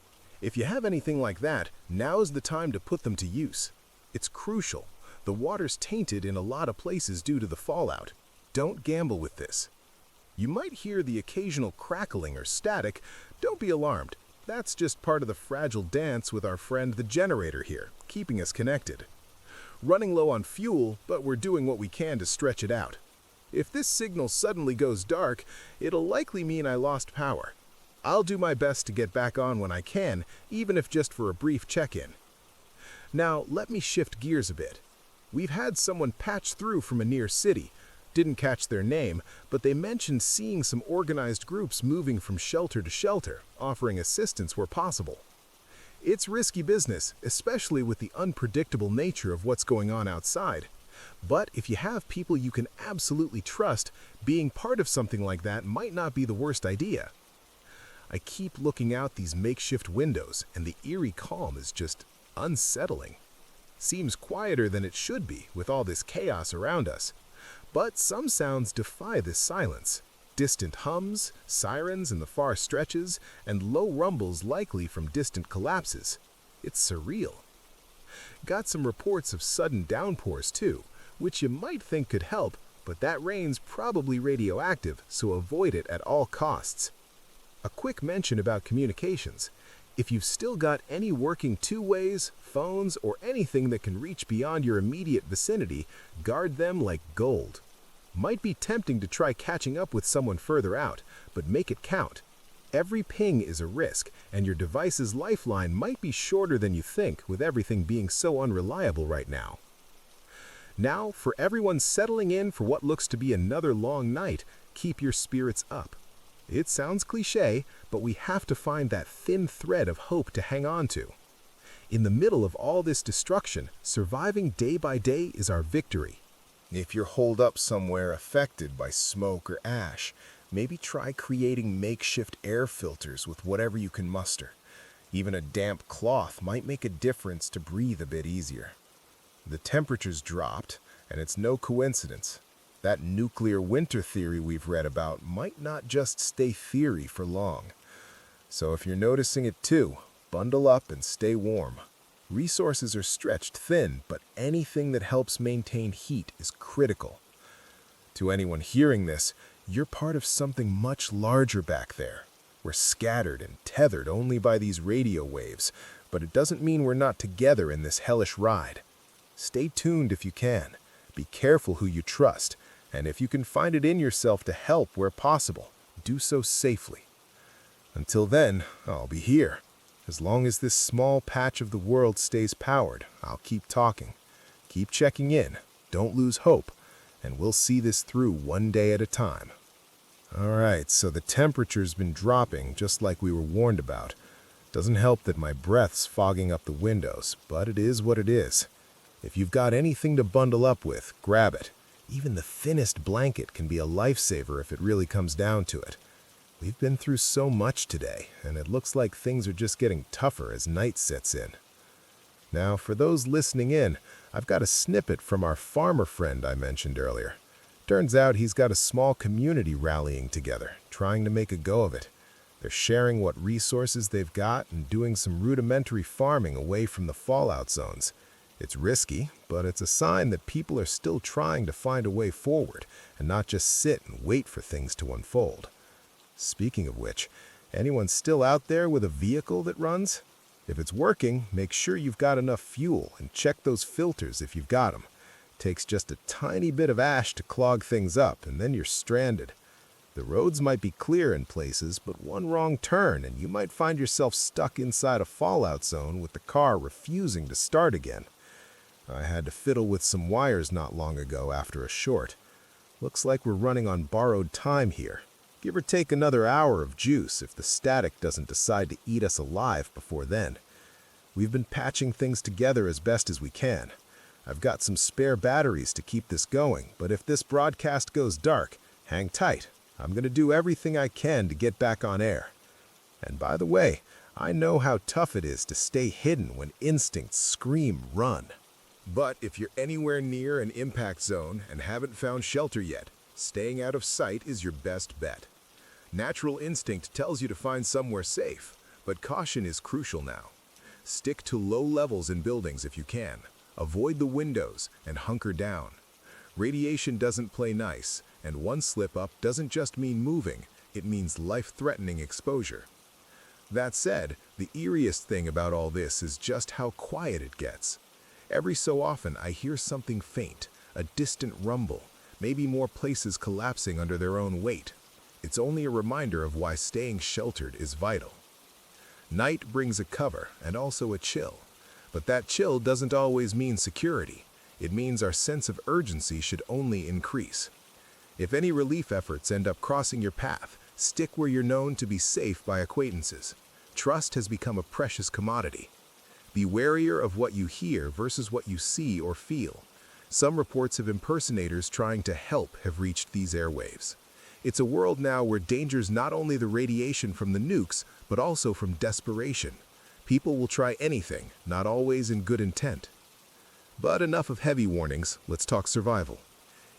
If you have anything like that, now's the time to put them to use. It's crucial. The water's tainted in a lot of places due to the fallout. Don't gamble with this. You might hear the occasional crackling or static. Don't be alarmed. That's just part of the fragile dance with our friend the generator here, keeping us connected. Running low on fuel, but we're doing what we can to stretch it out. If this signal suddenly goes dark, it'll likely mean I lost power. I'll do my best to get back on when I can, even if just for a brief check-in. Now, let me shift gears a bit. We've had someone patch through from a near city. Didn't catch their name, but they mentioned seeing some organized groups moving from shelter to shelter, offering assistance where possible. It's risky business, especially with the unpredictable nature of what's going on outside. But if you have people you can absolutely trust, being part of something like that might not be the worst idea. I keep looking out these makeshift windows, and the eerie calm is just unsettling. Seems quieter than it should be with all this chaos around us. But some sounds defy this silence. Distant hums, sirens in the far stretches, and low rumbles likely from distant collapses. It's surreal. Got some reports of sudden downpours too, which you might think could help, but that rain's probably radioactive, so avoid it at all costs. A quick mention about communications. If you've still got any working two-ways, phones, or anything that can reach beyond your immediate vicinity, guard them like gold. Might be tempting to try catching up with someone further out, but make it count. Every ping is a risk, and your device's lifeline might be shorter than you think with everything being so unreliable right now. Now, for everyone settling in for what looks to be another long night, keep your spirits up. It sounds cliché, but we have to find that thin thread of hope to hang on to. In the middle of all this destruction, surviving day by day is our victory. If you're holed up somewhere affected by smoke or ash, maybe try creating makeshift air filters with whatever you can muster. Even a damp cloth might make a difference to breathe a bit easier. The temperature's dropped, and it's no coincidence. That nuclear winter theory we've read about might not just stay theory for long. So if you're noticing it too, bundle up and stay warm. Resources are stretched thin, but anything that helps maintain heat is critical. To anyone hearing this, you're part of something much larger back there. We're scattered and tethered only by these radio waves, but it doesn't mean we're not together in this hellish ride. Stay tuned if you can. Be careful who you trust, and if you can find it in yourself to help where possible, do so safely. Until then, I'll be here. As long as this small patch of the world stays powered, I'll keep talking. Keep checking in, don't lose hope, and we'll see this through one day at a time. Alright, so the temperature's been dropping just like we were warned about. Doesn't help that my breath's fogging up the windows, but it is what it is. If you've got anything to bundle up with, grab it. Even the thinnest blanket can be a lifesaver if it really comes down to it. We've been through so much today, and it looks like things are just getting tougher as night sets in. Now, for those listening in, I've got a snippet from our farmer friend I mentioned earlier. Turns out he's got a small community rallying together, trying to make a go of it. They're sharing what resources they've got and doing some rudimentary farming away from the fallout zones. It's risky, but it's a sign that people are still trying to find a way forward and not just sit and wait for things to unfold. Speaking of which, anyone still out there with a vehicle that runs? If it's working, make sure you've got enough fuel and check those filters if you've got them. Takes just a tiny bit of ash to clog things up, and then you're stranded. The roads might be clear in places, but one wrong turn and you might find yourself stuck inside a fallout zone with the car refusing to start again. I had to fiddle with some wires not long ago after a short. Looks like we're running on borrowed time here. Give or take another hour of juice if the static doesn't decide to eat us alive before then. We've been patching things together as best as we can. I've got some spare batteries to keep this going, but if this broadcast goes dark, hang tight. I'm going to do everything I can to get back on air. And by the way, I know how tough it is to stay hidden when instincts scream run. But if you're anywhere near an impact zone and haven't found shelter yet, staying out of sight is your best bet. Natural instinct tells you to find somewhere safe, but caution is crucial now. Stick to low levels in buildings if you can. Avoid the windows and hunker down. Radiation doesn't play nice, and one slip-up doesn't just mean moving, it means life-threatening exposure. That said, the eeriest thing about all this is just how quiet it gets. Every so often I hear something faint, a distant rumble, maybe more places collapsing under their own weight. It's only a reminder of why staying sheltered is vital. Night brings a cover and also a chill, but that chill doesn't always mean security. It means our sense of urgency should only increase. If any relief efforts end up crossing your path, stick where you're known to be safe by acquaintances. Trust has become a precious commodity. Be warier of what you hear versus what you see or feel. Some reports of impersonators trying to help have reached these airwaves. It's a world now where danger's not only the radiation from the nukes, but also from desperation. People will try anything, not always in good intent. But enough of heavy warnings, let's talk survival.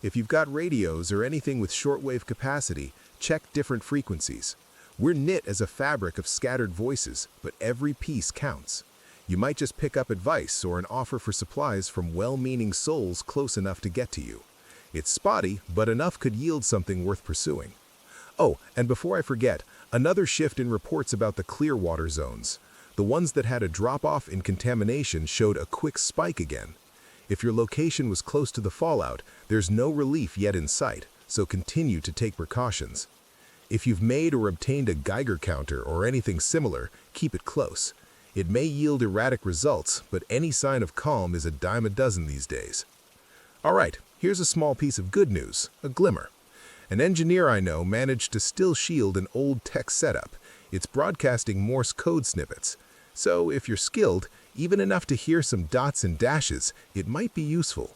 If you've got radios or anything with shortwave capacity, check different frequencies. We're knit as a fabric of scattered voices, but every piece counts. You might just pick up advice or an offer for supplies from well-meaning souls close enough to get to you. It's spotty, but enough could yield something worth pursuing. Oh, and before I forget, another shift in reports about the Clearwater zones. The ones that had a drop-off in contamination showed a quick spike again. If your location was close to the fallout, there's no relief yet in sight, so continue to take precautions. If you've made or obtained a Geiger counter or anything similar, keep it close. It may yield erratic results, but any sign of calm is a dime a dozen these days. All right, here's a small piece of good news, a glimmer. An engineer I know managed to still shield an old tech setup. It's broadcasting Morse code snippets. So if you're skilled, even enough to hear some dots and dashes, it might be useful.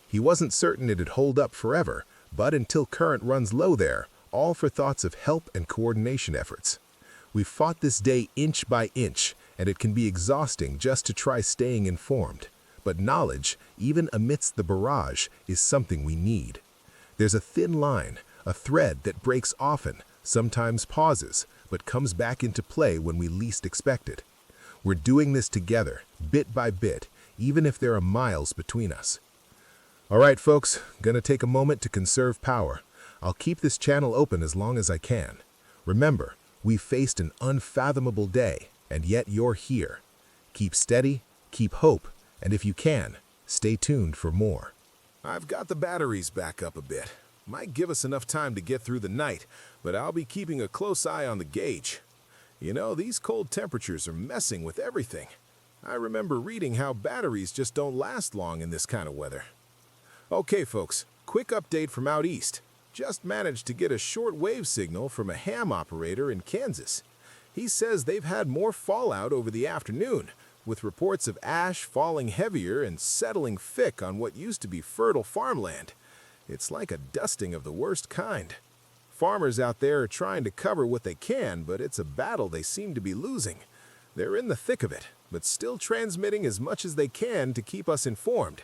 He wasn't certain it'd hold up forever, but until current runs low there, all for thoughts of help and coordination efforts. We've fought this day inch by inch, and it can be exhausting just to try staying informed. But knowledge, even amidst the barrage, is something we need. There's a thin line, a thread that breaks often, sometimes pauses, but comes back into play when we least expect it. We're doing this together, bit by bit, even if there are miles between us. All right, folks, gonna take a moment to conserve power. I'll keep this channel open as long as I can. Remember, we've faced an unfathomable day, and yet you're here. Keep steady, keep hope, and if you can, stay tuned for more. I've got the batteries back up a bit. Might give us enough time to get through the night, but I'll be keeping a close eye on the gauge. You know, these cold temperatures are messing with everything. I remember reading how batteries just don't last long in this kind of weather. Okay, folks, quick update from out east. Just managed to get a short-wave signal from a ham operator in Kansas. He says they've had more fallout over the afternoon, with reports of ash falling heavier and settling thick on what used to be fertile farmland. It's like a dusting of the worst kind. Farmers out there are trying to cover what they can, but it's a battle they seem to be losing. They're in the thick of it, but still transmitting as much as they can to keep us informed.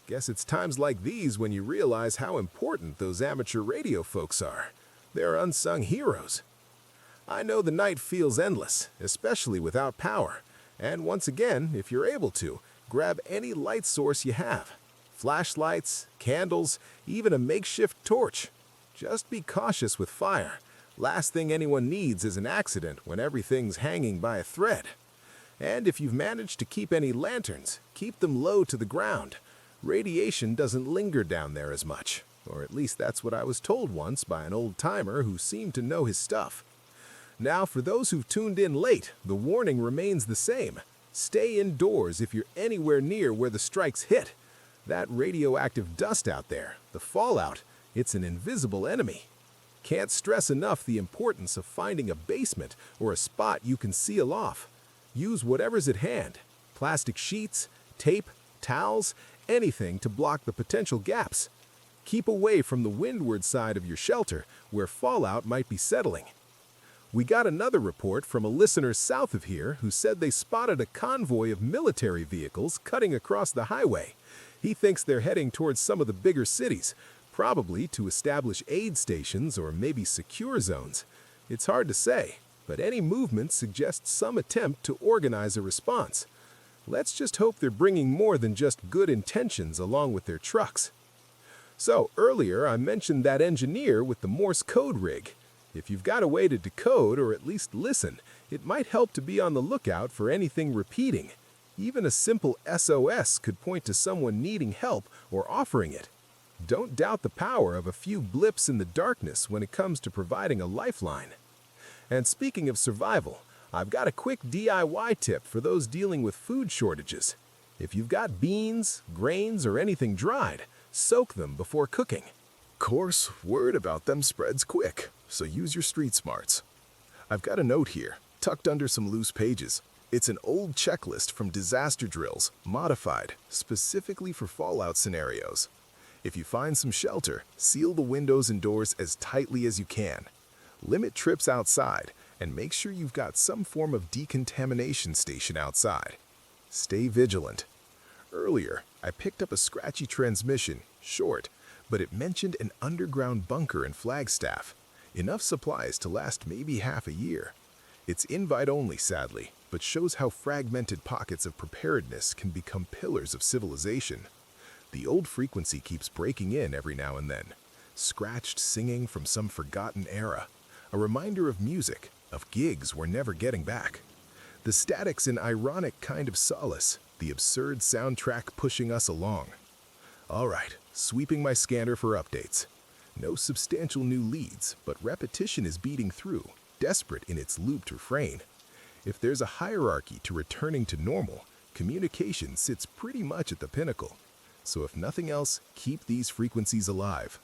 Guess it's times like these when you realize how important those amateur radio folks are. They're unsung heroes. I know the night feels endless, especially without power. And once again, if you're able to, grab any light source you have. Flashlights, candles, even a makeshift torch. Just be cautious with fire. Last thing anyone needs is an accident when everything's hanging by a thread. And if you've managed to keep any lanterns, keep them low to the ground. Radiation doesn't linger down there as much, or at least that's what I was told once by an old-timer who seemed to know his stuff. Now, for those who've tuned in late, the warning remains the same. Stay indoors if you're anywhere near where the strikes hit. That radioactive dust out there, the fallout, it's an invisible enemy. Can't stress enough the importance of finding a basement or a spot you can seal off. Use whatever's at hand. Plastic sheets, tape, towels, anything to block the potential gaps. Keep away from the windward side of your shelter where fallout might be settling. We got another report from a listener south of here who said they spotted a convoy of military vehicles cutting across the highway. He thinks they're heading towards some of the bigger cities, probably to establish aid stations or maybe secure zones. It's hard to say, but any movement suggests some attempt to organize a response. Let's just hope they're bringing more than just good intentions along with their trucks. So, earlier I mentioned that engineer with the Morse code rig. If you've got a way to decode or at least listen, it might help to be on the lookout for anything repeating. Even a simple SOS could point to someone needing help or offering it. Don't doubt the power of a few blips in the darkness when it comes to providing a lifeline. And speaking of survival, I've got a quick DIY tip for those dealing with food shortages. If you've got beans, grains, or anything dried, soak them before cooking. Course, word about them spreads quick, so use your street smarts. I've got a note here, tucked under some loose pages. It's an old checklist from disaster drills, modified specifically for fallout scenarios. If you find some shelter, seal the windows and doors as tightly as you can. Limit trips outside, and make sure you've got some form of decontamination station outside. Stay vigilant. Earlier, I picked up a scratchy transmission, short, but it mentioned an underground bunker in Flagstaff. Enough supplies to last maybe half a year. It's invite-only, sadly, but shows how fragmented pockets of preparedness can become pillars of civilization. The old frequency keeps breaking in every now and then. Scratched singing from some forgotten era. A reminder of music, of gigs we're never getting back. The static's an ironic kind of solace, the absurd soundtrack pushing us along. All right, sweeping my scanner for updates. No substantial new leads, but repetition is beating through, desperate in its looped refrain. If there's a hierarchy to returning to normal, communication sits pretty much at the pinnacle. So if nothing else, keep these frequencies alive.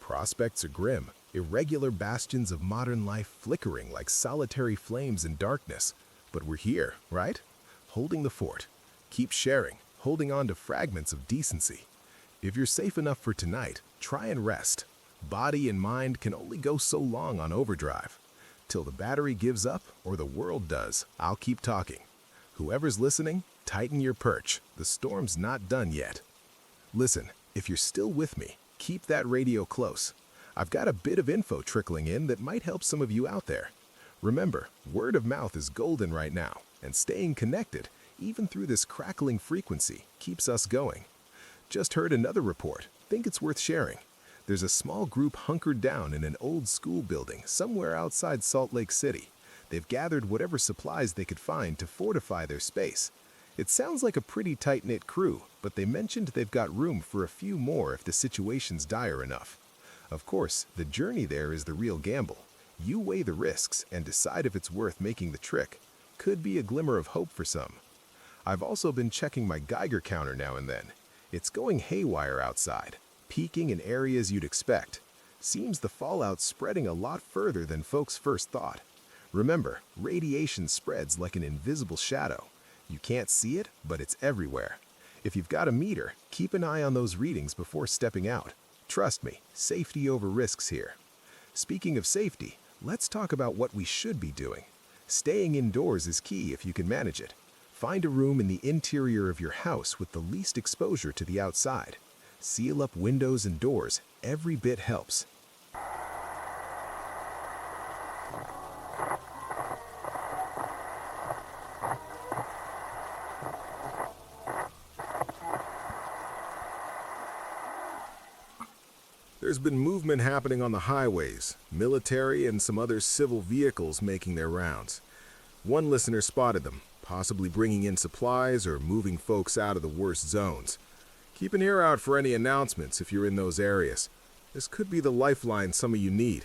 Prospects are grim, irregular bastions of modern life flickering like solitary flames in darkness. But we're here, right? Holding the fort. Keep sharing, holding on to fragments of decency. If you're safe enough for tonight, try and rest. Body and mind can only go so long on overdrive. Till the battery gives up or the world does, I'll keep talking. Whoever's listening, tighten your perch. The storm's not done yet. Listen, if you're still with me, keep that radio close. I've got a bit of info trickling in that might help some of you out there. Remember, word of mouth is golden right now, and staying connected, even through this crackling frequency, keeps us going. Just heard another report. Think it's worth sharing. There's a small group hunkered down in an old school building somewhere outside Salt Lake City. They've gathered whatever supplies they could find to fortify their space. It sounds like a pretty tight-knit crew, but they mentioned they've got room for a few more if the situation's dire enough. Of course, the journey there is the real gamble. You weigh the risks and decide if it's worth making the trick. Could be a glimmer of hope for some. I've also been checking my Geiger counter now and then. It's going haywire outside, peaking in areas you'd expect. Seems the fallout's spreading a lot further than folks first thought. Remember, radiation spreads like an invisible shadow. You can't see it, but it's everywhere. If you've got a meter, keep an eye on those readings before stepping out. Trust me, safety over risks here. Speaking of safety, let's talk about what we should be doing. Staying indoors is key if you can manage it. Find a room in the interior of your house with the least exposure to the outside. Seal up windows and doors. Every bit helps. There's been movement happening on the highways, military and some other civil vehicles making their rounds. One listener spotted them, possibly bringing in supplies or moving folks out of the worst zones. Keep an ear out for any announcements if you're in those areas. This could be the lifeline some of you need.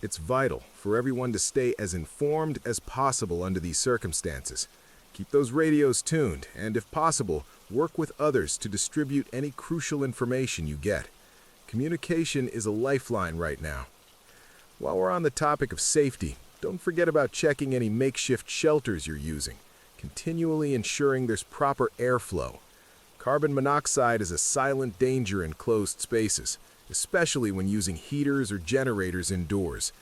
It's vital for everyone to stay as informed as possible under these circumstances. Keep those radios tuned and, if possible, work with others to distribute any crucial information you get. Communication is a lifeline right now. While we're on the topic of safety, don't forget about checking any makeshift shelters you're using, continually ensuring there's proper airflow. Carbon monoxide is a silent danger in closed spaces, especially when using heaters or generators indoors.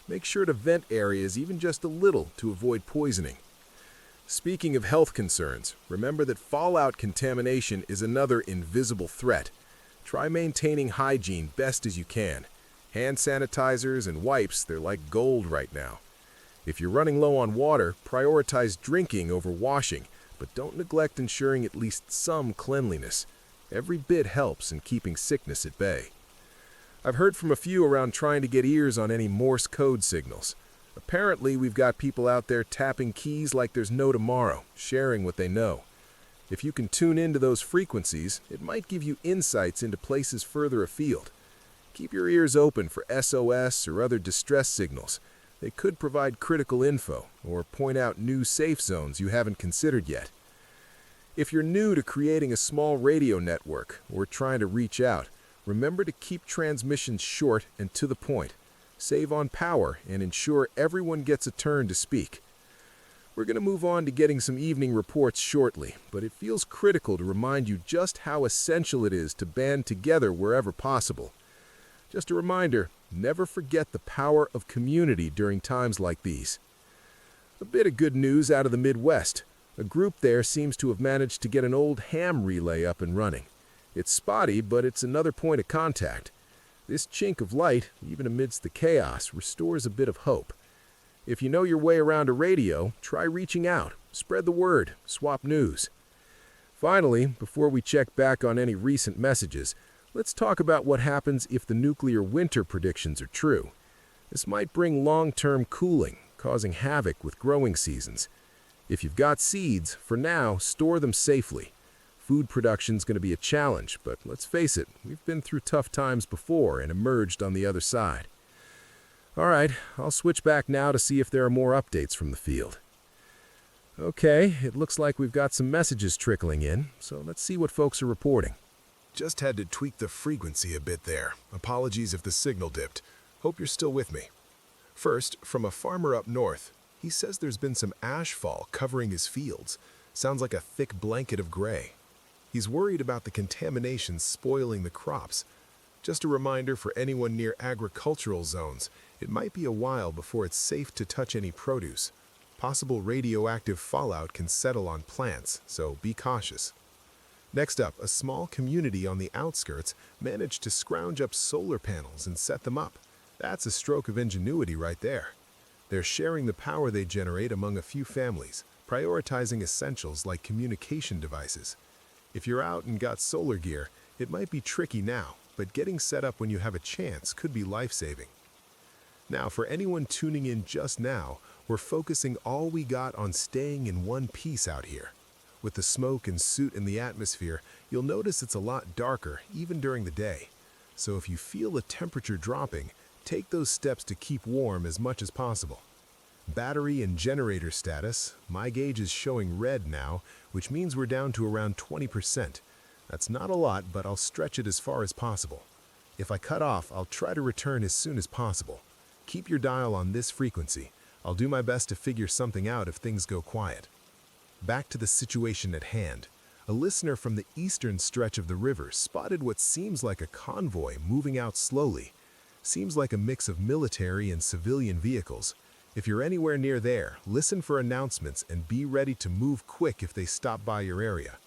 Make sure to vent areas even just a little to avoid poisoning. Speaking of health concerns, remember that fallout contamination is another invisible threat. Try maintaining hygiene best as you can. Hand sanitizers and wipes, they're like gold right now. If you're running low on water, prioritize drinking over washing, but don't neglect ensuring at least some cleanliness. Every bit helps in keeping sickness at bay. I've heard from a few around trying to get ears on any Morse code signals. Apparently, we've got people out there tapping keys like there's no tomorrow, sharing what they know. If you can tune into those frequencies, it might give you insights into places further afield. Keep your ears open for SOS or other distress signals. They could provide critical info or point out new safe zones you haven't considered yet. If you're new to creating a small radio network or trying to reach out, remember to keep transmissions short and to the point. Save on power and ensure everyone gets a turn to speak. We're going to move on to getting some evening reports shortly, but it feels critical to remind you just how essential it is to band together wherever possible. Just a reminder, never forget the power of community during times like these. A bit of good news out of the Midwest. A group there seems to have managed to get an old ham relay up and running. It's spotty, but it's another point of contact. This chink of light, even amidst the chaos, restores a bit of hope. If you know your way around a radio, try reaching out, spread the word, swap news. Finally, before we check back on any recent messages, let's talk about what happens if the nuclear winter predictions are true. This might bring long-term cooling, causing havoc with growing seasons. If you've got seeds, for now, store them safely. Food production's going to be a challenge, but let's face it, we've been through tough times before and emerged on the other side. All right, I'll switch back now to see if there are more updates from the field. Okay, it looks like we've got some messages trickling in, so let's see what folks are reporting. Just had to tweak the frequency a bit there. Apologies if the signal dipped. Hope you're still with me. First, from a farmer up north, he says there's been some ash fall covering his fields. Sounds like a thick blanket of gray. He's worried about the contamination spoiling the crops. Just a reminder for anyone near agricultural zones, it might be a while before it's safe to touch any produce. Possible radioactive fallout can settle on plants, so be cautious. Next up, a small community on the outskirts managed to scrounge up solar panels and set them up. That's a stroke of ingenuity right there. They're sharing the power they generate among a few families, prioritizing essentials like communication devices. If you're out and got solar gear, It might be tricky now, but getting set up when you have a chance could be life-saving. Now, for anyone tuning in just now, we're focusing all we got on staying in one piece out here. With the smoke and soot in the atmosphere, you'll notice it's a lot darker, even during the day. So if you feel the temperature dropping, take those steps to keep warm as much as possible. Battery and generator status, my gauge is showing red now, which means we're down to around 20%. That's not a lot, but I'll stretch it as far as possible. If I cut off, I'll try to return as soon as possible. Keep your dial on this frequency. I'll do my best to figure something out if things go quiet. Back to the situation at hand. A listener from the eastern stretch of the river spotted what seems like a convoy moving out slowly. Seems like a mix of military and civilian vehicles. If you're anywhere near there, listen for announcements and be ready to move quick if they stop by your area.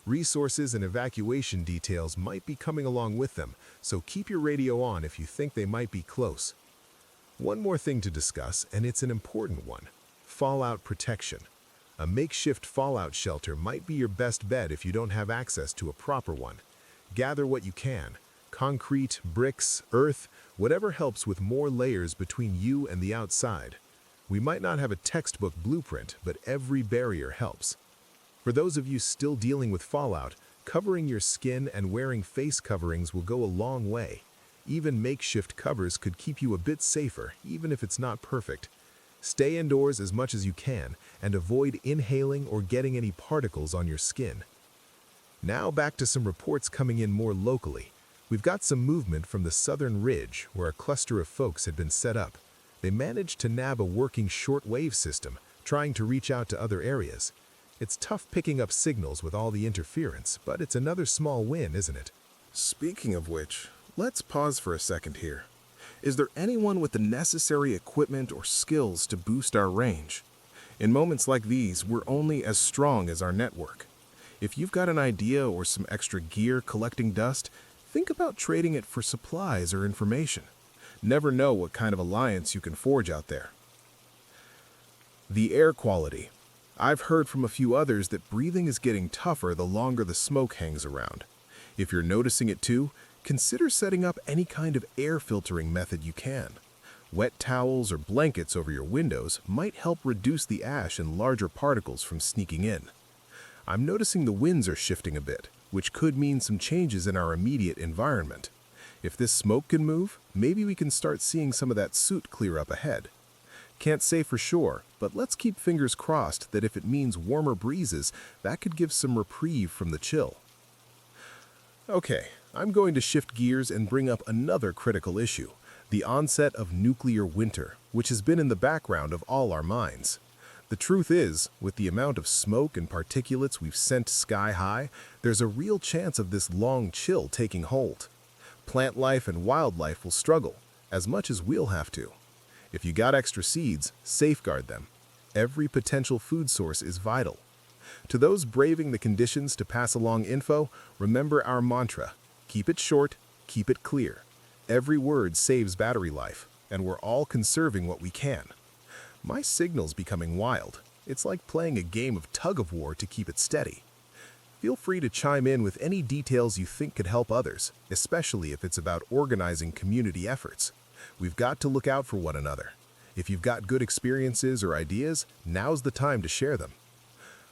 Resources and evacuation details might be coming along with them, so keep your radio on if you think they might be close. One more thing to discuss, and it's an important one: fallout protection. A makeshift fallout shelter might be your best bet if you don't have access to a proper one. Gather what you can: concrete, bricks, earth, whatever helps with more layers between you and the outside. We might not have a textbook blueprint, but every barrier helps. For those of you still dealing with fallout, covering your skin and wearing face coverings will go a long way. Even makeshift covers could keep you a bit safer, even if it's not perfect. Stay indoors as much as you can and avoid inhaling or getting any particles on your skin. Now back to some reports coming in more locally. We've got some movement from the southern ridge where a cluster of folks had been set up. They managed to nab a working shortwave system, trying to reach out to other areas. It's tough picking up signals with all the interference, but it's another small win, isn't it? Speaking of which, let's pause for a second here. Is there anyone with the necessary equipment or skills to boost our range? In moments like these, we're only as strong as our network. If you've got an idea or some extra gear collecting dust, think about trading it for supplies or information. Never know what kind of alliance you can forge out there. The air quality. I've heard from a few others that breathing is getting tougher the longer the smoke hangs around. If you're noticing it too, consider setting up any kind of air filtering method you can. Wet towels or blankets over your windows might help reduce the ash and larger particles from sneaking in. I'm noticing the winds are shifting a bit, which could mean some changes in our immediate environment. If this smoke can move, maybe we can start seeing some of that soot clear up ahead. Can't say for sure, but let's keep fingers crossed that if it means warmer breezes, that could give some reprieve from the chill. Okay, I'm going to shift gears and bring up another critical issue: the onset of nuclear winter, which has been in the background of all our minds. The truth is, with the amount of smoke and particulates we've sent sky high, there's a real chance of this long chill taking hold. Plant life and wildlife will struggle, as much as we'll have to. If you got extra seeds, safeguard them. Every potential food source is vital. To those braving the conditions to pass along info, remember our mantra: keep it short, keep it clear. Every word saves battery life, and we're all conserving what we can. My signal's becoming wild. It's like playing a game of tug-of-war to keep it steady. Feel free to chime in with any details you think could help others, especially if it's about organizing community efforts. We've got to look out for one another. If you've got good experiences or ideas, now's the time to share them.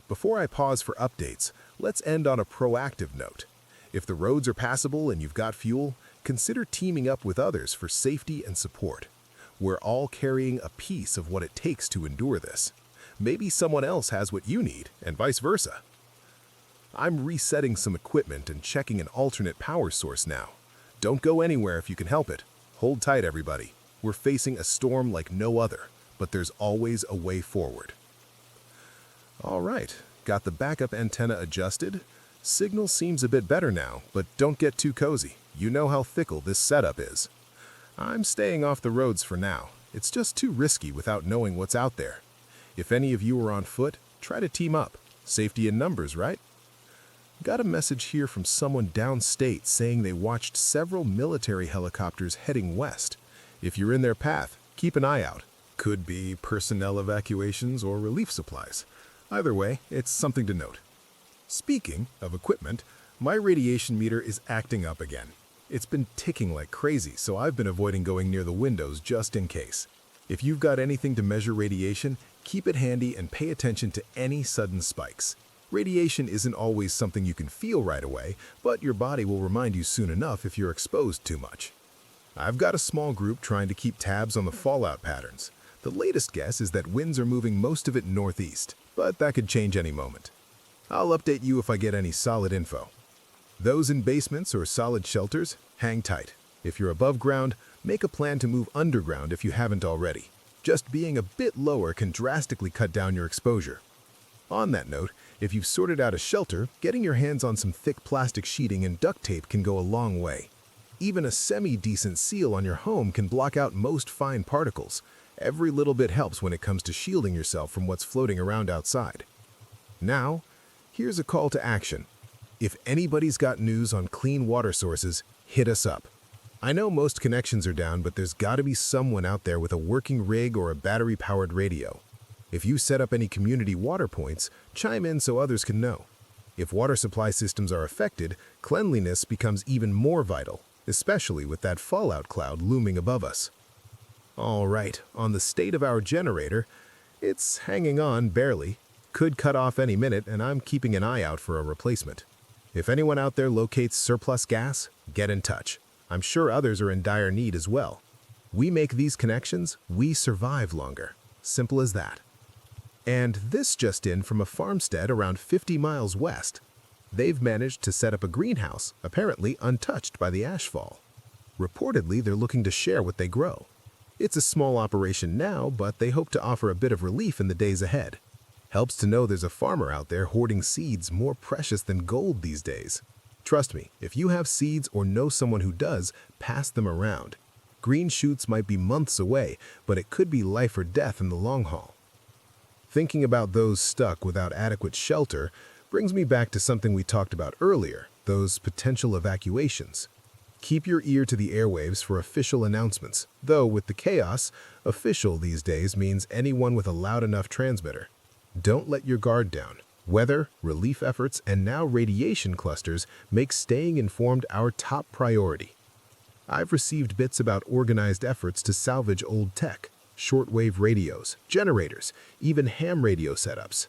Before I pause for updates, let's end on a proactive note. If the roads are passable and you've got fuel, consider teaming up with others for safety and support. We're all carrying a piece of what it takes to endure this. Maybe someone else has what you need, and vice versa. I'm resetting some equipment and checking an alternate power source now. Don't go anywhere if you can help it. Hold tight, everybody. We're facing a storm like no other, but there's always a way forward. All right, got the backup antenna adjusted. Signal seems a bit better now, but don't get too cozy. You know how fickle this setup is. I'm staying off the roads for now. It's just too risky without knowing what's out there. If any of you are on foot, try to team up. Safety in numbers, right? Got a message here from someone downstate saying they watched several military helicopters heading west. If you're in their path, keep an eye out. Could be personnel evacuations or relief supplies. Either way, it's something to note. Speaking of equipment, My radiation meter is acting up again. It's been ticking like crazy, so I've been avoiding going near the windows just in case. If you've got anything to measure radiation, keep it handy and pay attention to any sudden spikes. Radiation isn't always something you can feel right away, but your body will remind you soon enough if you're exposed too much. I've got a small group trying to keep tabs on the fallout patterns. The latest guess is that winds are moving most of it northeast, but that could change any moment. I'll update you if I get any solid info. Those in basements or solid shelters, hang tight. If you're above ground, make a plan to move underground if you haven't already. Just being a bit lower can drastically cut down your exposure. On that note, if you've sorted out a shelter, getting your hands on some thick plastic sheeting and duct tape can go a long way. Even a semi-decent seal on your home can block out most fine particles. Every little bit helps when it comes to shielding yourself from what's floating around outside. Now, here's a call to action. If anybody's got news on clean water sources, hit us up. I know most connections are down, but there's got to be someone out there with a working rig or a battery-powered radio. If you set up any community water points, chime in so others can know. If water supply systems are affected, cleanliness becomes even more vital, especially with that fallout cloud looming above us. All right, on the state of our generator, it's hanging on barely. Could cut off any minute, and I'm keeping an eye out for a replacement. If anyone out there locates surplus gas, get in touch. I'm sure others are in dire need as well. We make these connections, we survive longer. Simple as that. And this just in from a farmstead around 50 miles west. They've managed to set up a greenhouse, apparently untouched by the ashfall. Reportedly, they're looking to share what they grow. It's a small operation now, but they hope to offer a bit of relief in the days ahead. Helps to know there's a farmer out there hoarding seeds more precious than gold these days. Trust me, if you have seeds or know someone who does, pass them around. Green shoots might be months away, but it could be life or death in the long haul. Thinking about those stuck without adequate shelter brings me back to something we talked about earlier, those potential evacuations. Keep your ear to the airwaves for official announcements, though with the chaos, official these days means anyone with a loud enough transmitter. Don't let your guard down. Weather, relief efforts, and now radiation clusters make staying informed our top priority. I've received bits about organized efforts to salvage old tech, shortwave radios, generators, even ham radio setups.